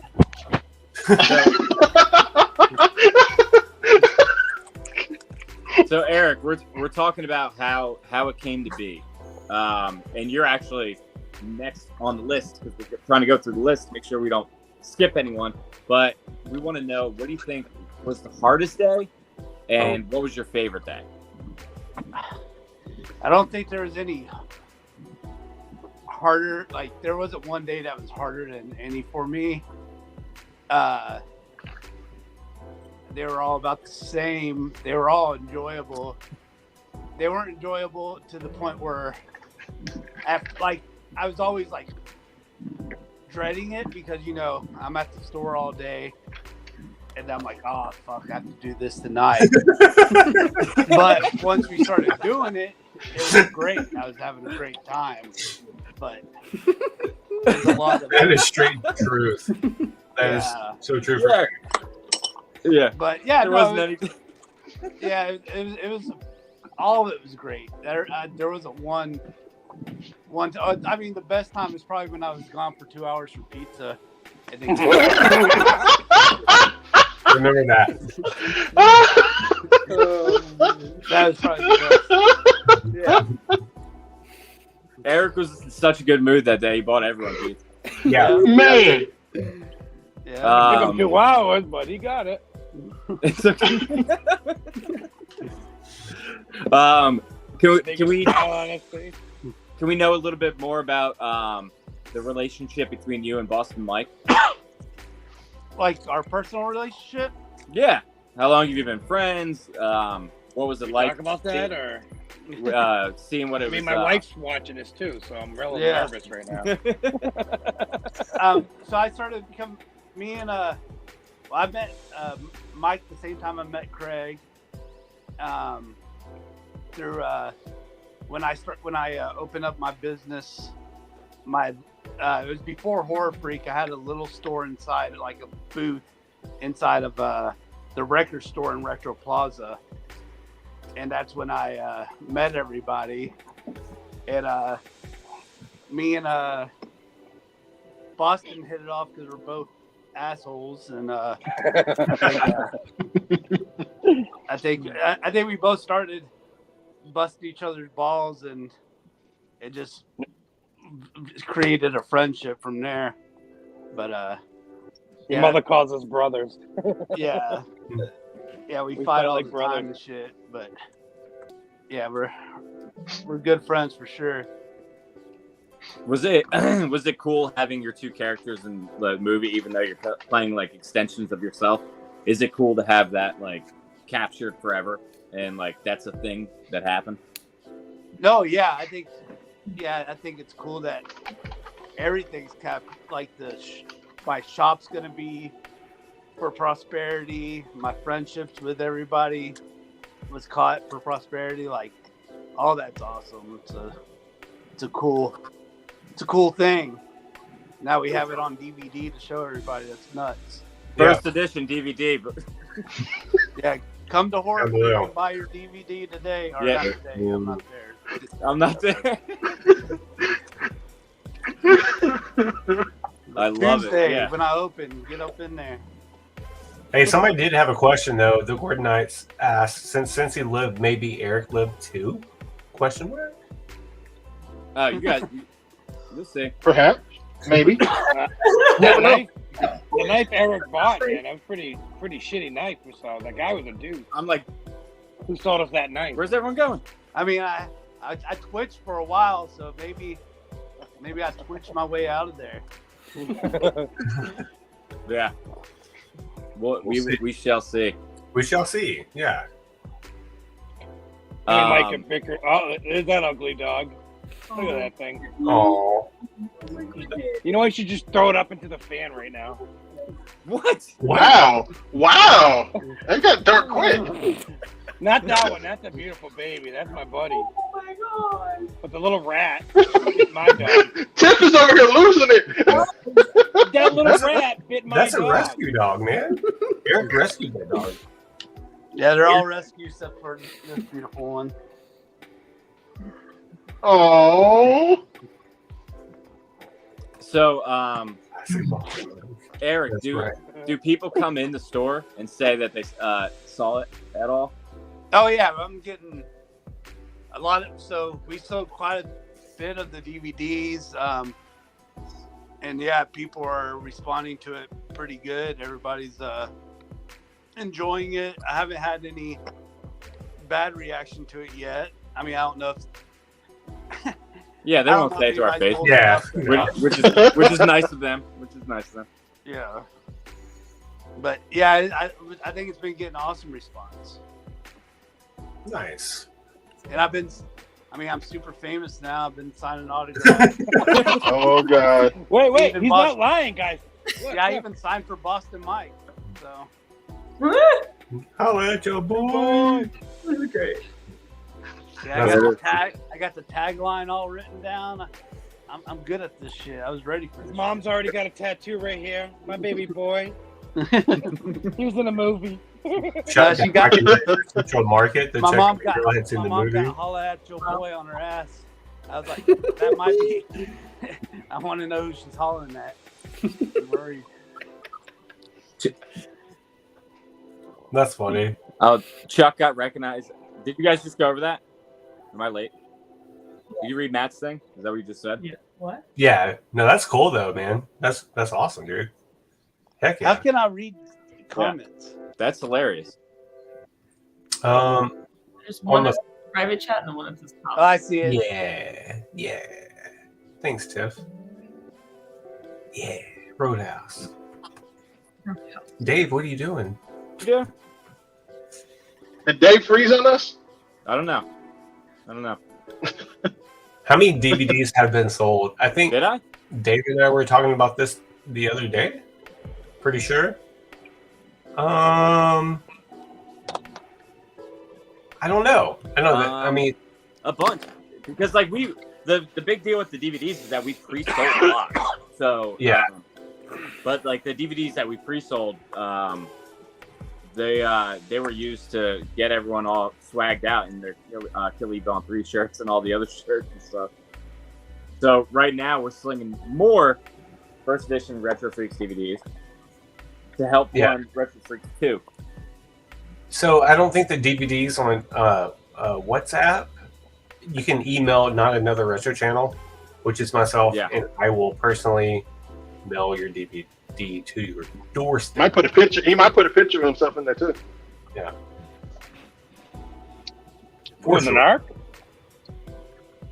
So Eric, we're talking about how it came to be, and you're actually next on the list because we're trying to go through the list to make sure we don't skip anyone. But we want to know, what do you think was the hardest day, and what was your favorite day? I don't think there was any harder. Like, there wasn't one day that was harder than any for me. They were all about the same. They were all enjoyable. They weren't enjoyable to the point where, I was always like dreading it because, you know, I'm at the store all day and I'm like, oh fuck, I have to do this tonight. But once we started doing it, it was great. I was having a great time. But there's a lot of that is straight truth. That is so true. Yeah. Yeah. But yeah, there wasn't anything. Yeah, it was all of it was great. There wasn't one. I mean, the best time was probably when I was gone for 2 hours for pizza. I think. Remember that. That was probably the best. Yeah. Eric was in such a good mood that day. He bought everyone pizza. Yeah, man. Yeah, it took him 2 hours, but he got it. It's okay. Can we know a little bit more about the relationship between you and Boston Mike? Like our personal relationship? Yeah. How long have you been friends? What was it like? Talk about that, or seeing what it was. I mean, my wife's watching this too, so I'm really nervous right now. So I started become me and I met Mike the same time I met Craig. Through when I opened up my business, it was before Horror Freak. I had a little store inside, like a booth inside of the record store in Retro Plaza, and that's when I met everybody. And me and Boston hit it off because we're both assholes, and I think we both started busting each other's balls, and it just created a friendship from there. But your mother calls us brothers. yeah, we fight all the time and shit, but yeah, we're good friends for sure. Was it cool having your two characters in the movie, even though you're playing like extensions of yourself? Is it cool to have that like captured forever, and like that's a thing that happened? No, yeah, I think it's cool that everything's kept. Like my shop's gonna be for prosperity. My friendships with everybody was caught for prosperity. Like all that's awesome. It's a cool thing. Now we have it on DVD to show everybody. That's nuts. First edition DVD. Yeah, come to Horror Freak and buy your DVD today. Or not today. I'm not there. I love Tuesday, it. Yeah. When I open, get up in there. Hey, somebody did have a question though. The Gordon Knights asked, since he lived, maybe Eric lived too? Question mark. You guys, you'll see. Perhaps, maybe. Never know. The knife Eric bought, man, that was pretty shitty knife. So the guy was a dude. I'm like, who sold us that knife? Where's everyone going? I mean, I twitched for a while, so maybe I twitched my way out of there. Yeah. We shall see. We shall see. Yeah. Mike and Bicker. Oh, is that ugly dog? Look at that thing. Oh. You know, I should just throw it up into the fan right now. What? Wow. That got dark quick. Not that one. That's a beautiful baby. That's my buddy. Oh my god. But the little rat bit my dog. Tiff is over here losing it. That little rat bit my dog. That's a rescue dog, man. Eric rescued that dog. Yeah, they're all rescued except for this beautiful one. Oh. So, Eric, do people come in the store and say that they saw it at all? Oh yeah, I'm getting a lot of. So we sold quite a bit of the DVDs, and yeah, people are responding to it pretty good. Everybody's enjoying it. I haven't had any bad reaction to it yet. I mean, I don't know if. Yeah, they won't say it to our face. Yeah, which is nice of them. Yeah, but yeah, I think it's been getting awesome response. Nice. And I'm super famous now. I've been signing autographs. Oh God! Wait, Even he's Boston- not lying, guys. Yeah, I even signed for Boston Mike. So Holla at your boy. Great. yeah, I got the tagline all written down. I'm good at this shit. I was ready for His this. mom's already got a tattoo right here. My baby boy. He was in a movie. Shut she got- Central Market. My mom got It's in the movie. holla at your boy on her ass. I was like, that might be. I want to know who she's hollering at. I'm worried. That's funny. Oh, Chuck got recognized. Did you guys just go over that? Am I late? Did you read Matt's thing? Is that what you just said? Yeah. What? Yeah. No, that's cool though, man. That's awesome, dude. Heck How yeah. can I read comments? That's hilarious. There's one On the- that's private chat and the one that's top. Oh, I see it. Yeah. Thanks, Tiff. Yeah. Roadhouse. Dave, what are you doing? Yeah. Did Dave freeze on us? I don't know. How many DVDs have been sold? I think Did I? Dave and I were talking about this the other day. Pretty sure. I don't know. I know that. I mean, a bunch, because like the big deal with the DVDs is that we pre-sold a lot. So yeah. But like the DVDs that we pre-sold, they were used to get everyone all swagged out in their Kill Eve on 3 shirts and all the other shirts and stuff. So right now we're slinging more first edition Retro Freaks DVDs to help fund Retro Freaks 2. So I don't think the DVDs on WhatsApp. You can email Not Another Retro Channel, which is myself, and I will personally mail your DVD to your doorstep. Might put a picture. He might put a picture of himself in there too. Yeah. For an arc?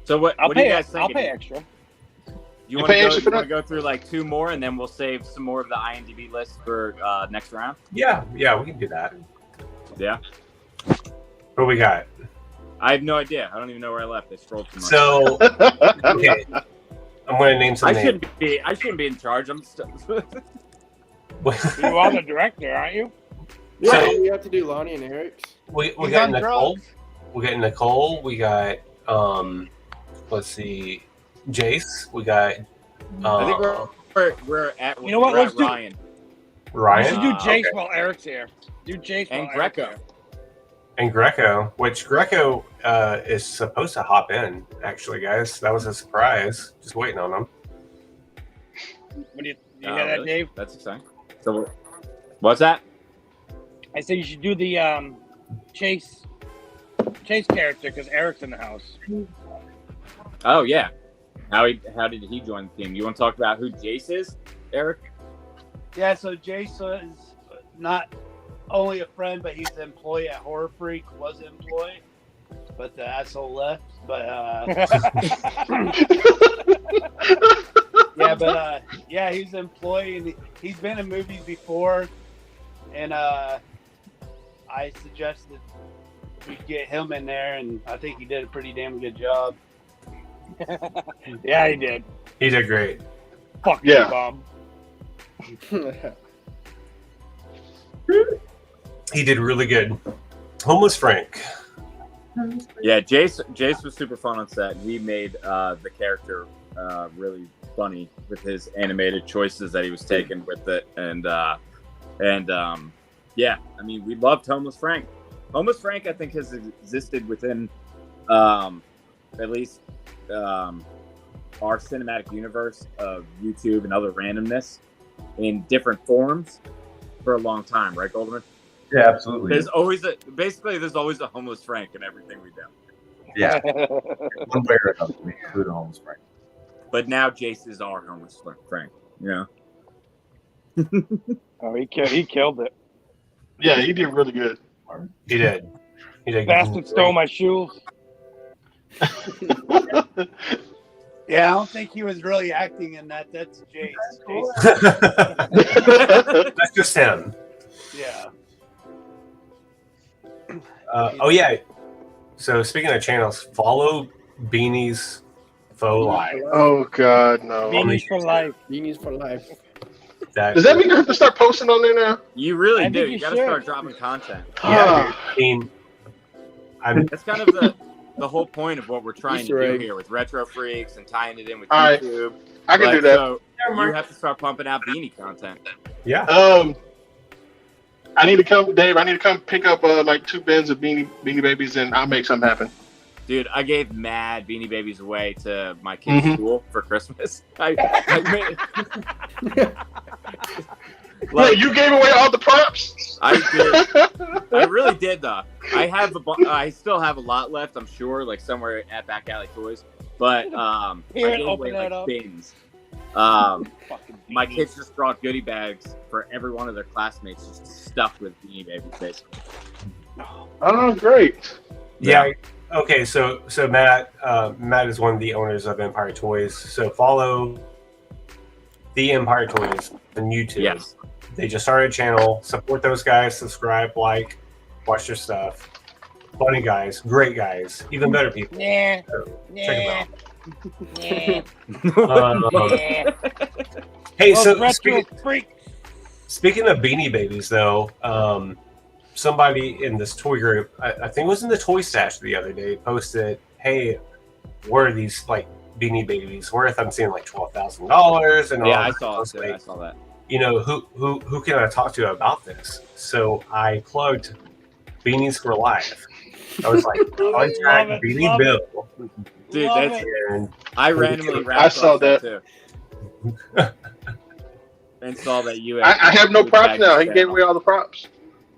So what do you guys think? I'll pay extra. You want to go through like 2 more, and then we'll save some more of the IMDb list for next round? Yeah, we can do that. Yeah. What we got? I have no idea. I don't even know where I left. I scrolled too much. So, okay, I'm going to name some names. I shouldn't be in charge. I'm still. You are the director, aren't you? Yeah, so, you have to do Lonnie and Eric's. We got Nicole. We got Nicole. We got let's see, Jace. We got. I think we're at. You know what? Let's do Ryan. We should do Jace while Eric's here. Do Jace and Greco. And Greco, which Greco is supposed to hop in. Actually, guys, that was a surprise. Just waiting on him. What do you hear that, really? Dave? That's exciting. So, what's that? I said you should do the Chase character because Eric's in the house. Oh yeah. How did he join the team? You want to talk about who Jace is, Eric? Yeah, so Jace is not only a friend, but he's an employee at Horror Freak. Was an employee, but the asshole left. But he's an employee, and he's been in movies before. And I suggested we get him in there, and I think he did a pretty damn good job. Yeah, he did. He did great. Fuck yeah, Bob. He did really good. Homeless Frank. Yeah, Jace was super fun on set. He made the character really funny with his animated choices that he was taking with it, and yeah, I mean, we loved Homeless Frank. Homeless Frank, I think, has existed within at least our cinematic universe of YouTube and other randomness in different forms. for a long time, right, Goldman? Yeah, absolutely. There's always a homeless Frank in everything we do. Yeah. One way or another, we include a homeless Frank. But now Jace is our homeless Frank. You know. Oh, he killed it. Yeah, he did really good. He did. Bastard stole my shoes. Yeah, I don't think he was really acting in that. That's Jace. That's just him. Yeah. Oh yeah. So speaking of channels, follow Beanie's Faux Live. Oh God, no. Beanies for life. Beanies for life. Does that mean you have to start posting on there now? You really I do. think You you got to should. start dropping content. Yeah, dude. I mean, That's kind of the whole point of what we're trying Easter to do egg. here with Retro Freaks and tying it in with All right. YouTube. I can do that. So you have to start pumping out Beanie content. yeah. I need to come, Dave. I need to come pick up like 2 bins of Beanie Babies, and I'll make something happen. Dude, I gave mad Beanie Babies away to my kids' school for Christmas. I Wait, you gave away all the props? I did. I really did, though. I still have a lot left, I'm sure, like somewhere at Back Alley Toys. But I Here, gave open away that like up. bins. Fucking My beanies. kids just brought goodie bags for every one of their classmates, just stuffed with Beanie Babies, basically. Oh, great. Yeah. Okay. So Matt is one of the owners of Empire Toys. So follow the Empire Toys on YouTube. Yes. They just started a channel. Support those guys. Subscribe, like, watch their stuff. Funny guys, great guys, even better people. Yeah. So Yeah. check them Yeah. out. Yeah. Hey, Those so retro freaks. speaking of Beanie Babies, though, somebody in this toy group, I think it was in the Toy Stash the other day, posted, "Hey, where are these like Beanie Babies worth? I'm seeing like $12,000 and all." Yeah, I that." saw was it. like, I saw that. You know, who can I talk to about this? So I plugged Beanies for Life. I was like, contact Love it, Beanie love it. Bill. Dude, Love that's it. And I randomly ran I saw across that. too. And saw that you I have no you props tagged now. the He gave channel. away all the props.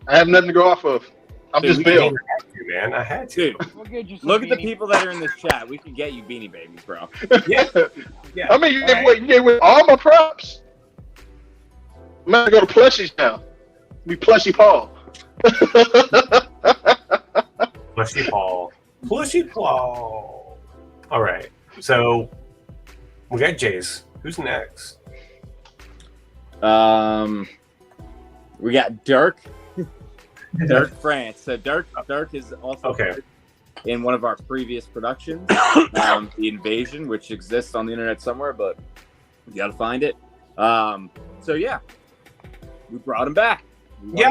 I have nothing to go off of. I'm Dude, just we Bill. I had to, man. I had to. Dude, We'll get you some look at the beanies. people that are in this chat. We can get you Beanie Babies, bro. Yeah. Yeah. I mean, you gave away all my props. I'm going to go to plushies now. Be plushie Paul. Plushy Paul. Plushy Paul. All right. So we got Jace. Who's next? We got Dirk. Dirk France. So Dirk is also Okay. in one of our previous productions, The Invasion, which exists on the internet somewhere, but you got to find it. So yeah, we brought him back. We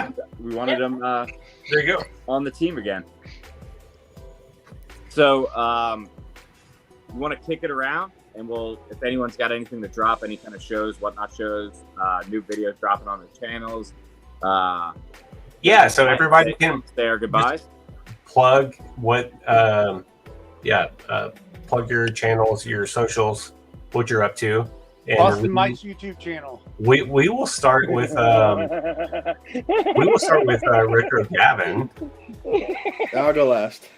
wanted him There you go. on the team again. So we want to kick it around, and if anyone's got anything to drop, any kind of shows, whatnot shows, new videos dropping on their channels. Yeah. So everybody can say our goodbyes. plug what. Plug your channels, your socials, what you're up to. And Boston Mike's YouTube channel. we will start with Retro Gavin. I'll go last.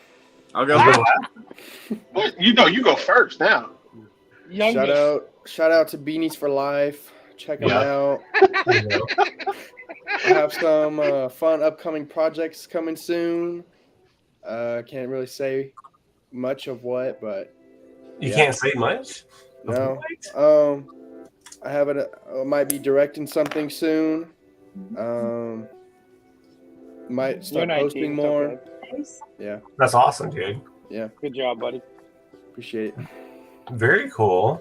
I'll go. What? You go first now. Shout out to Beanies for Life. Check them Yeah. out. You know. I have some fun upcoming projects coming soon. Can't really say much of what, but You can't say much. no. I have might be directing something soon. Might start You're 19, posting it's more. okay. Yeah, That's awesome, dude. Good job, buddy. appreciate it. Very cool.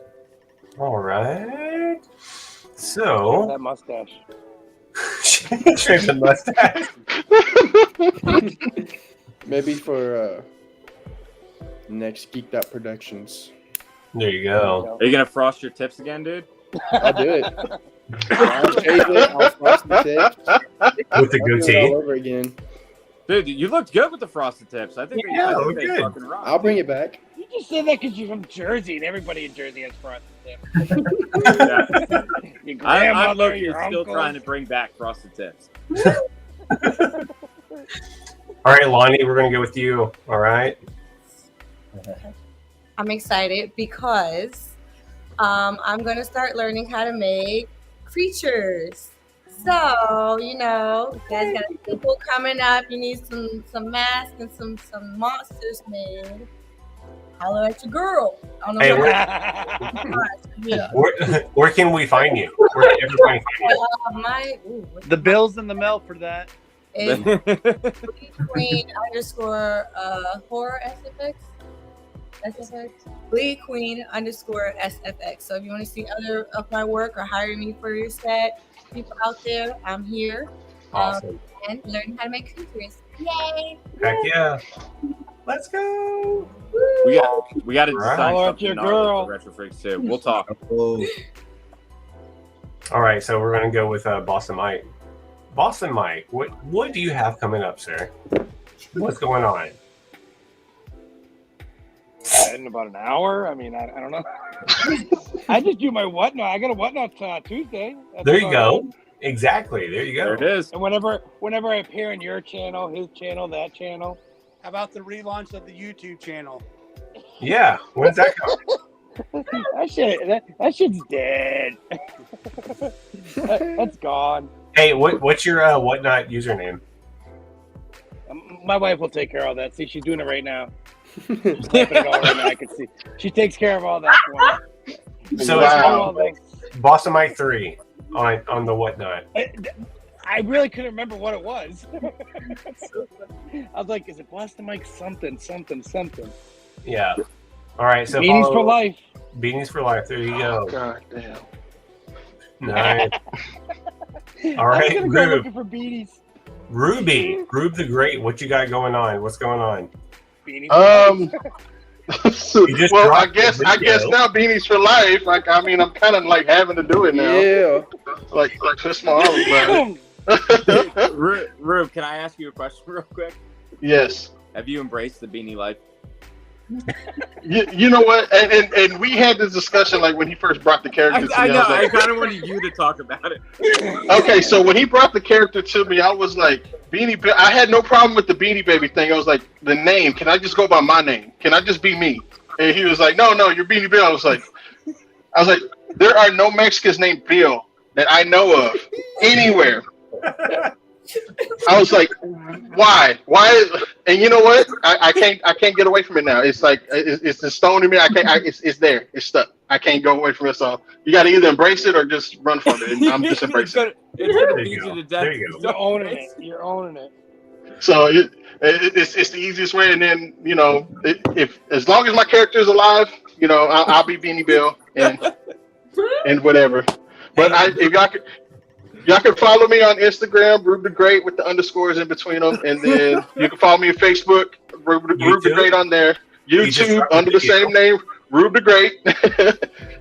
All right. So That mustache. shave the mustache. Maybe for next Geeked Out Productions. There you go. Are you gonna frost your tips again, dude? I'll do it. I'll shave it. I'll frost the tips. With the I'll do it goatee. all over again. Dude, you looked good with the frosted tips. I think Yeah, they look good. fucking rock. I'll bring it back. just say that because you're from Jersey and everybody in Jersey has frosted tips. Your I'm grandmother, still your uncle. trying to bring back frosted tips. All right, Lonnie, we're gonna go with you. All right. I'm excited because I'm gonna start learning how to make creatures. So, you know, you guys got a sequel coming up. You need some masks and some monsters made. Holler at your girl. I don't know Where can we find you? Where can everybody find you? The bill's in the mail for that. It's Queen _ horror SFX. Bleed Queen _ SFX. So if you want to see other of my work or hire me for your set, people out there, I'm here. Awesome. And learning how to make creatures. Yay! Heck yeah. Let's go. We got to decide Holler at something your gnarly girl. for Retro Freaks too. We'll talk. All right, so we're gonna go with Boston Mike. Boston Mike, what do you have coming up, sir? What's going on? In about an hour. I mean, I don't know. I just do my whatnot. I got a whatnot Tuesday. That's There you about go. it. Exactly. There you go. There it is. And whenever I appear in your channel, his channel, that channel. How about the relaunch of the YouTube channel? Yeah. When's that coming? that shit's dead. That's gone. Hey, what's your whatnot username? My wife will take care of all that. See, she's doing it right now. She's typing it all right now. I can see. She takes care of all that for me. So it's Boston Mike 3 on the whatnot. I really couldn't remember what it was. I was like, is it Boston Mike something? Yeah. All right. So Beanies for life. Beanies for life. There you go. God damn. Nice. All right, I'm gonna go looking for beanies. Ruby, Rube the Great. What you got going on? What's going on? Beanies. Well, I guess now Beanies for life. Like, I mean, I'm kind of like having to do it now. Yeah. Like twist my arm around. Rube, can I ask you a question real quick? Yes. Have you embraced the beanie life? You know what? And we had this discussion like when he first brought the character to me. I know. I like, kind of wanted you to talk about it. Okay, so when he brought the character to me, I was like, Beanie Bill. I had no problem with the Beanie Baby thing. I was like, the name. Can I just go by my name? Can I just be me? And he was like, no, you're Beanie Bill. I was like, there are no Mexicans named Bill that I know of anywhere. I was like, why? And you know what? I can't get away from it now. It's like it's a stone in me. It's there. It's stuck. I can't go away from it. So you got to either embrace it or just run from it. And I'm just embracing it. It's gonna beat you to death. There you go. You're owning it. You're owning it. So it's the easiest way. And then if as long as my character is alive, I'll be Beanie Bill and whatever. But if y'all can follow me on Instagram, Rube the Great with the underscores in between them, and then you can follow me on Facebook, Rube the Great on there. YouTube under the same name, Rube the Great.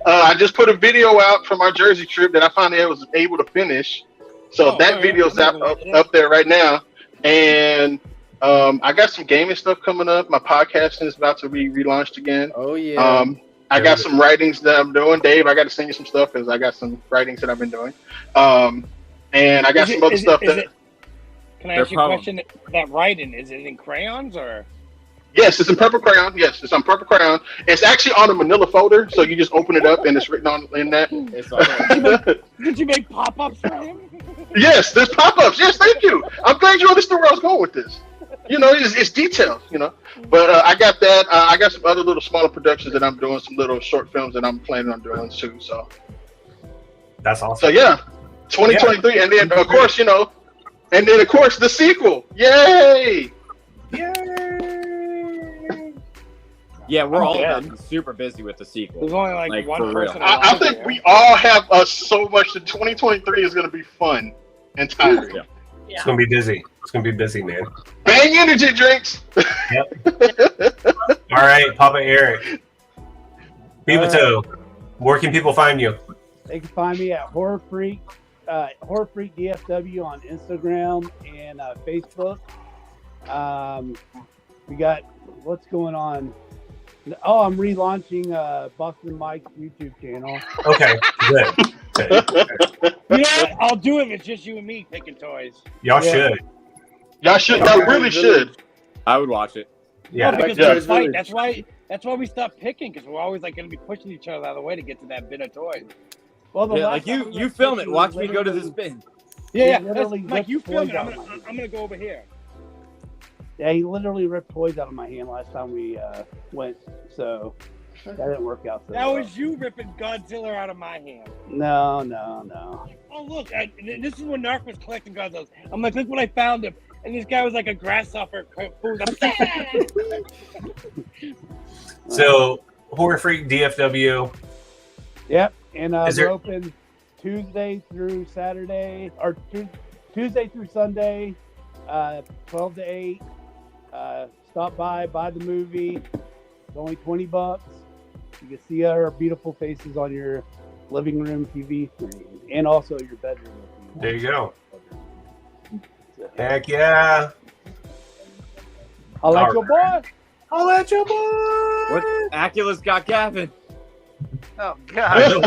I just put a video out from our Jersey trip that I finally was able to finish, so that video's up there right now. And I got some gaming stuff coming up. My podcasting is about to be relaunched again. Oh yeah. I got some writings that I'm doing. Dave, I got to send you some stuff because I got some writings that I've been doing. And I got some other stuff that. Can I ask you a question? That writing, is it in crayons or? Yes, it's in purple crayon. Yes, it's on purple crayon. It's actually on a manila folder, so you just open it up and it's written on in that. Did you make pop-ups for him? Yes, there's pop-ups. Yes, thank you. I'm glad you understood where I was going with this. It's detailed, But I got that. I got some other little smaller productions that I'm doing, some little short films that I'm planning on doing too. So that's awesome. So yeah, 2023, yeah. And then of course, the sequel. Yay! Yeah, we're all about to be super busy with the sequel. There's only like one person. I think we all have so much. That 2023 is going to be fun and tiring. Yeah. It's going to be busy. It's going to be busy, man. Bang energy drinks. Yep. All right, Papa Eric. Beavertoe, where can people find you? They can find me at Horror Freak DFW on Instagram and Facebook. We got what's going on. Oh, I'm relaunching Boston Mike's YouTube channel. Okay, good. You know what? I'll do it if it's just you and me picking toys. Y'all should. Y'all should. Y'all really should. I would watch it. Yeah, because we fight. That's why we stopped picking, because we're always like going to be pushing each other out of the way to get to that bin of toys. Well, like you film it. Watch me go to this bin. Yeah. Mike, you film it. I'm gonna go over here. Yeah, he literally ripped toys out of my hand last time we went, so that didn't work out. So that well. was you ripping Godzilla out of my hand. No. Oh look, this is when Narc was collecting Godzillas. I'm like, look what I found him, and this guy was like a grasshopper. So, Horror Freak DFW. Yep, and we're open Tuesday through Saturday, or Tuesday through Sunday, 12 to 8. Stop by, buy the movie. It's only $20. You can see our beautiful faces on your living room TV screen, and also your bedroom. There you go. Heck yeah! I'll let your boy. I'll let your boy. What? Acula's got Gavin. Oh God!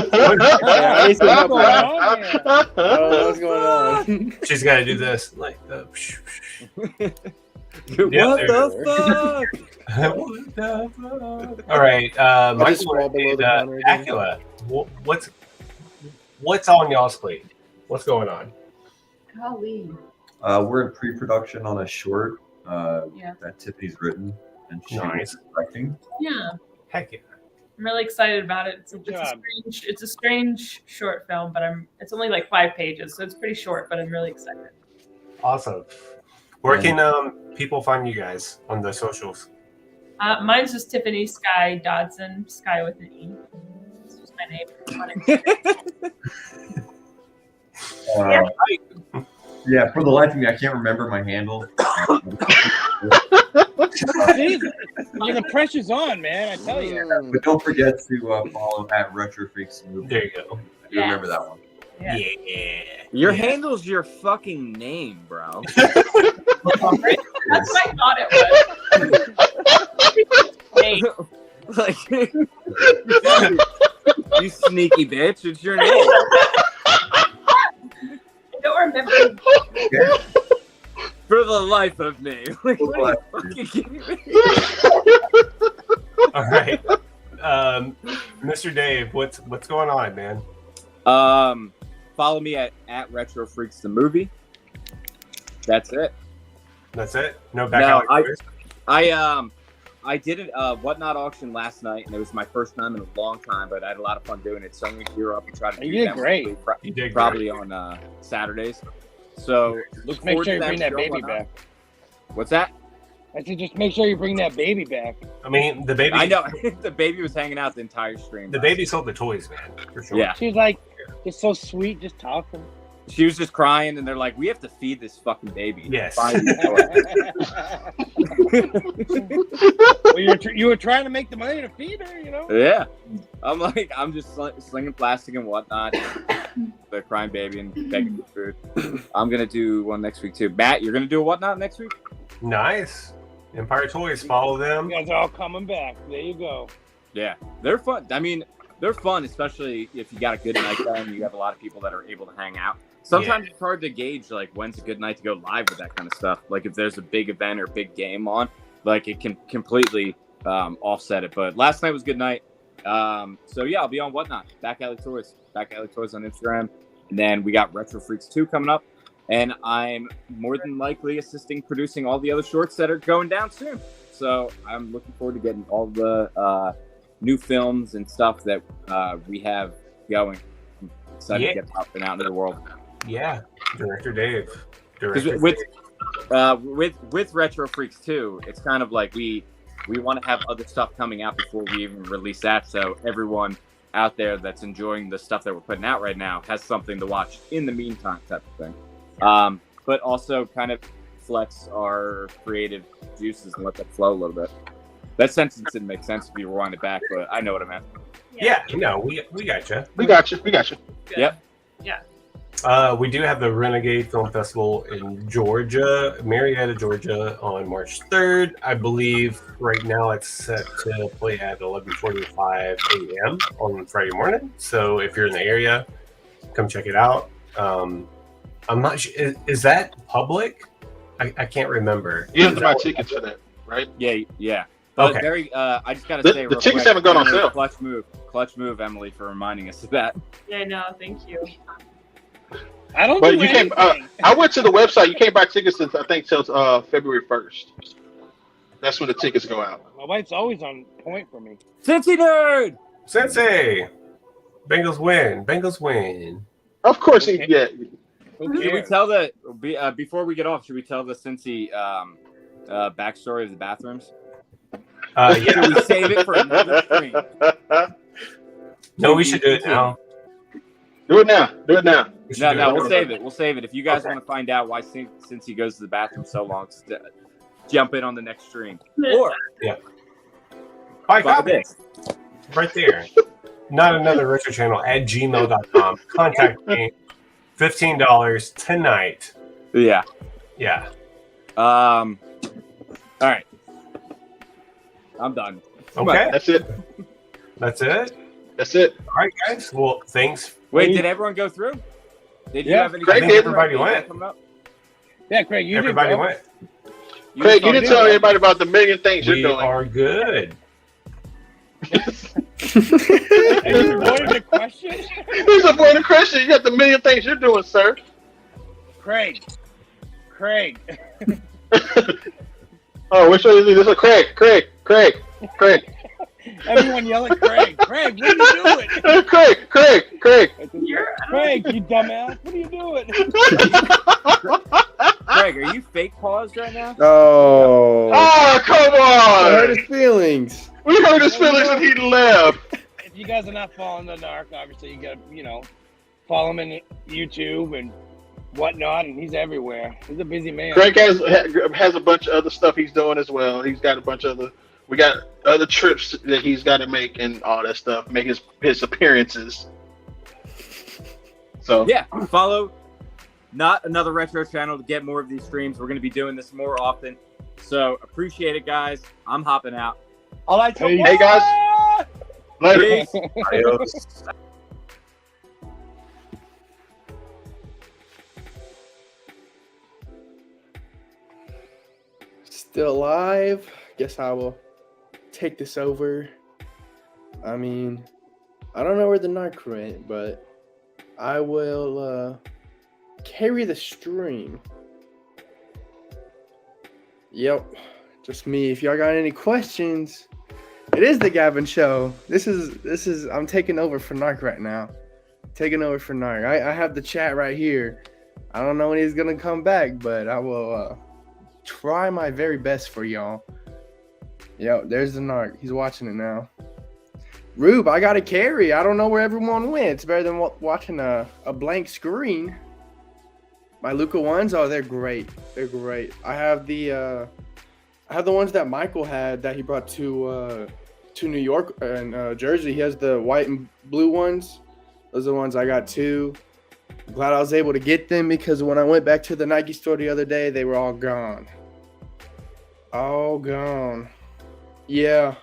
What's going on? She's got to do this, like the. What the fuck? What the fuck? All right, Michael and Acula. What's on y'all's plate? What's going on? Golly. We're in pre-production on a short that Tiffany's written and she's directing. Yeah. Heck yeah. I'm really excited about it. It's a strange short film, but it's only like 5 pages, so it's pretty short, but I'm really excited. Awesome. Where can people find you guys on the socials? Mine's just Tiffany Sky Dodson, Sky with an E. It's just my name. Yeah, for the life of me, I can't remember my handle. See, the pressure's on, man. I tell you. But don't forget to follow at Retro Freaks Movie. There you go. I remember that one. Yeah. Your handle's your fucking name, bro. That's what I thought it was. Like, you sneaky bitch! It's your name. I don't remember. For the life of me. Like, what are you fucking kidding me? All right, Mr. Dave, what's going on, man? Follow me at Retro Freaks the movie. That's it. That's it. No back. I did a Whatnot auction last night, and it was my first time in a long time, but I had a lot of fun doing it. So I'm going to gear up and try to do you did that great. You did probably great. on Saturdays. So look Make forward sure to you bring that baby Whatnot. back. What's that? I said just make sure you bring that baby back. I mean, the baby. I know. The baby was hanging out the entire stream. The baby sold the toys, man, for sure. Yeah. She's like, just so sweet, just talking. She was just crying, and they're like, "We have to feed this fucking baby." Yes. Well, you were trying to make the money to feed her, you know? Yeah. I'm just slinging plastic and whatnot. The crying baby and begging for food. I'm going to do one next week, too. Matt, you're going to do a whatnot next week? Nice. Empire Toys, follow them. You guys are all coming back. There you go. Yeah. They're fun. I mean, they're fun, especially if you got a good night and you have a lot of people that are able to hang out. Sometimes it's hard to gauge, like, when's a good night to go live with that kind of stuff. Like, if there's a big event or big game on, like, it can completely offset it. But last night was a good night. So, yeah, I'll be on Whatnot. Back Alley Toys. Back Alley Toys on Instagram. And then we got Retro Freaks 2 coming up. And I'm more than likely producing all the other shorts that are going down soon. So I'm looking forward to getting all the new films and stuff that we have going. I'm excited to get popping out into the world. Yeah, Director Dave. With Retro Freaks 2, it's kind of like we want to have other stuff coming out before we even release that, so everyone out there that's enjoying the stuff that we're putting out right now has something to watch in the meantime, type of thing. But also kind of flex our creative juices and let that flow a little bit. That sentence didn't make sense if you rewind it back, but I know what I meant. Yeah, we got you. We got you. Yep. Yeah. We do have the Renegade Film Festival in Georgia, Marietta, Georgia, on March 3rd. I believe right now it's set to play at 11:45 a.m. on Friday morning. So if you're in the area, come check it out. I'm not sure. Is that public? I can't remember. You have to buy tickets for that, right? Yeah. But Okay. I just gotta say, The real tickets quick, haven't gone on Emily, sale. clutch move, Emily, for reminding us of that. Yeah, no, thank you. I don't But do you anything. can't. I went to the website. You can't buy tickets since I think till February 1st. That's when the tickets go out. My wife's always on point for me. Cincy nerd. Sensei, Bengals win. Bengals win. Of course, Okay. yeah. Who Should we cares? tell before we get off? Should we tell the Cincy backstory of the bathrooms? Yeah. Should we save it for another stream? No, we should do it now. Do it now. Do it now. We should No, do no, it we'll now. save it. We'll save it. If you guys want to find out why Cincy goes to the bathroom so long, jump in on the next stream. Or Buy buy copies. this. Right there. Not another retro channel at gmail.com. Contact me. $15 tonight. Yeah. Yeah. All right. I'm done. Okay. That's it. That's it. That's it. All right, guys. Well, thanks. Wait, did everyone go through? Did you Yeah, have any? Craig I think did. everybody went. coming up? Yeah, Craig, you Everybody did, bro. went. Craig, you didn't tell everybody about the million things you're We doing. are good. And you avoided the question? He's avoiding the question. You got the million things you're doing, sir. Craig. Oh, which one is this? This is Craig. Everyone yell at Craig. Craig, what are you doing? Craig. Craig, you dumbass. What are you doing? Craig, are you fake paused right now? Oh, Oh, come I hurt on. his feelings. We hurt his feelings and he left. If you guys are not following the narc, obviously you gotta, follow him in YouTube and whatnot, and he's everywhere. He's a busy man. Craig has a bunch of other stuff he's doing as well. He's got a bunch of we got other trips that he's got to make and all that stuff, make his appearances. So Yeah, follow Not Another Retro channel to get more of these streams. We're going to be doing this more often. So appreciate it, guys. I'm hopping out. All I tell Hey, guys. Later. Peace. Adios. Still alive. Guess I will take this over. I mean, I don't know where the narc went, but I will carry the stream. Yep, just me. If y'all got any questions, it is the Gavin Show. This is I'm taking over for narc right now. Taking over for narc. I have the chat right here. I don't know when he's gonna come back, but I will try my very best for y'all. Yo, there's the narc. He's watching it now. Rube, I got a carry. I don't know where everyone went. It's better than watching a blank screen. My Luca ones, oh, they're great. They're great. I have the ones that Michael had that he brought to New York and Jersey. He has the white and blue ones. Those are the ones I got too. I'm glad I was able to get them because when I went back to the Nike store the other day, they were all gone. All gone. Yeah.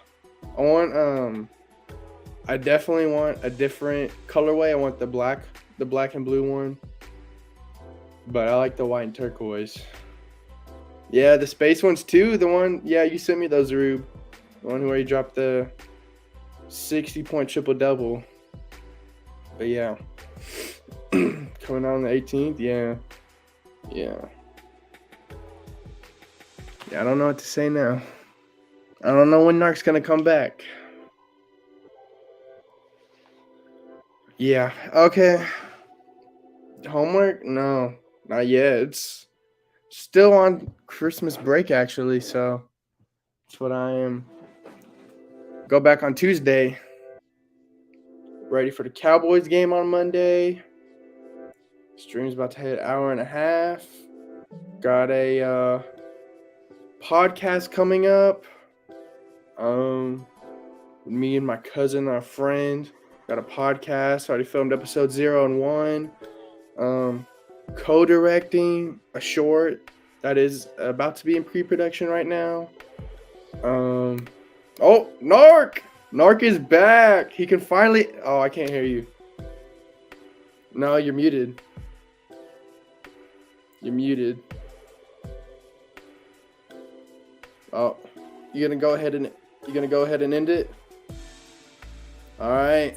I definitely want a different colorway. I want the black and blue one. But I like the white and turquoise. Yeah, the space ones too. The one, yeah, you sent me those, Rube. The one where you dropped the 60-point triple-double. But yeah. Coming out on the 18th, yeah. Yeah, I don't know what to say now. I don't know when Narc's gonna come back. Yeah, okay. Homework? No, not yet. It's still on Christmas break, actually, so that's what I am. Go back on Tuesday. Ready for the Cowboys game on Monday. Stream's about to hit an hour and a half. Got a podcast coming up. Me and my cousin, our friend, got a podcast. Already filmed episode 0 and 1. Co-directing a short that is about to be in pre-production right now. Oh, Narc is back. He can finally. Oh, I can't hear you. No, you're muted. You're muted. Oh, you're gonna go ahead and end it. All right.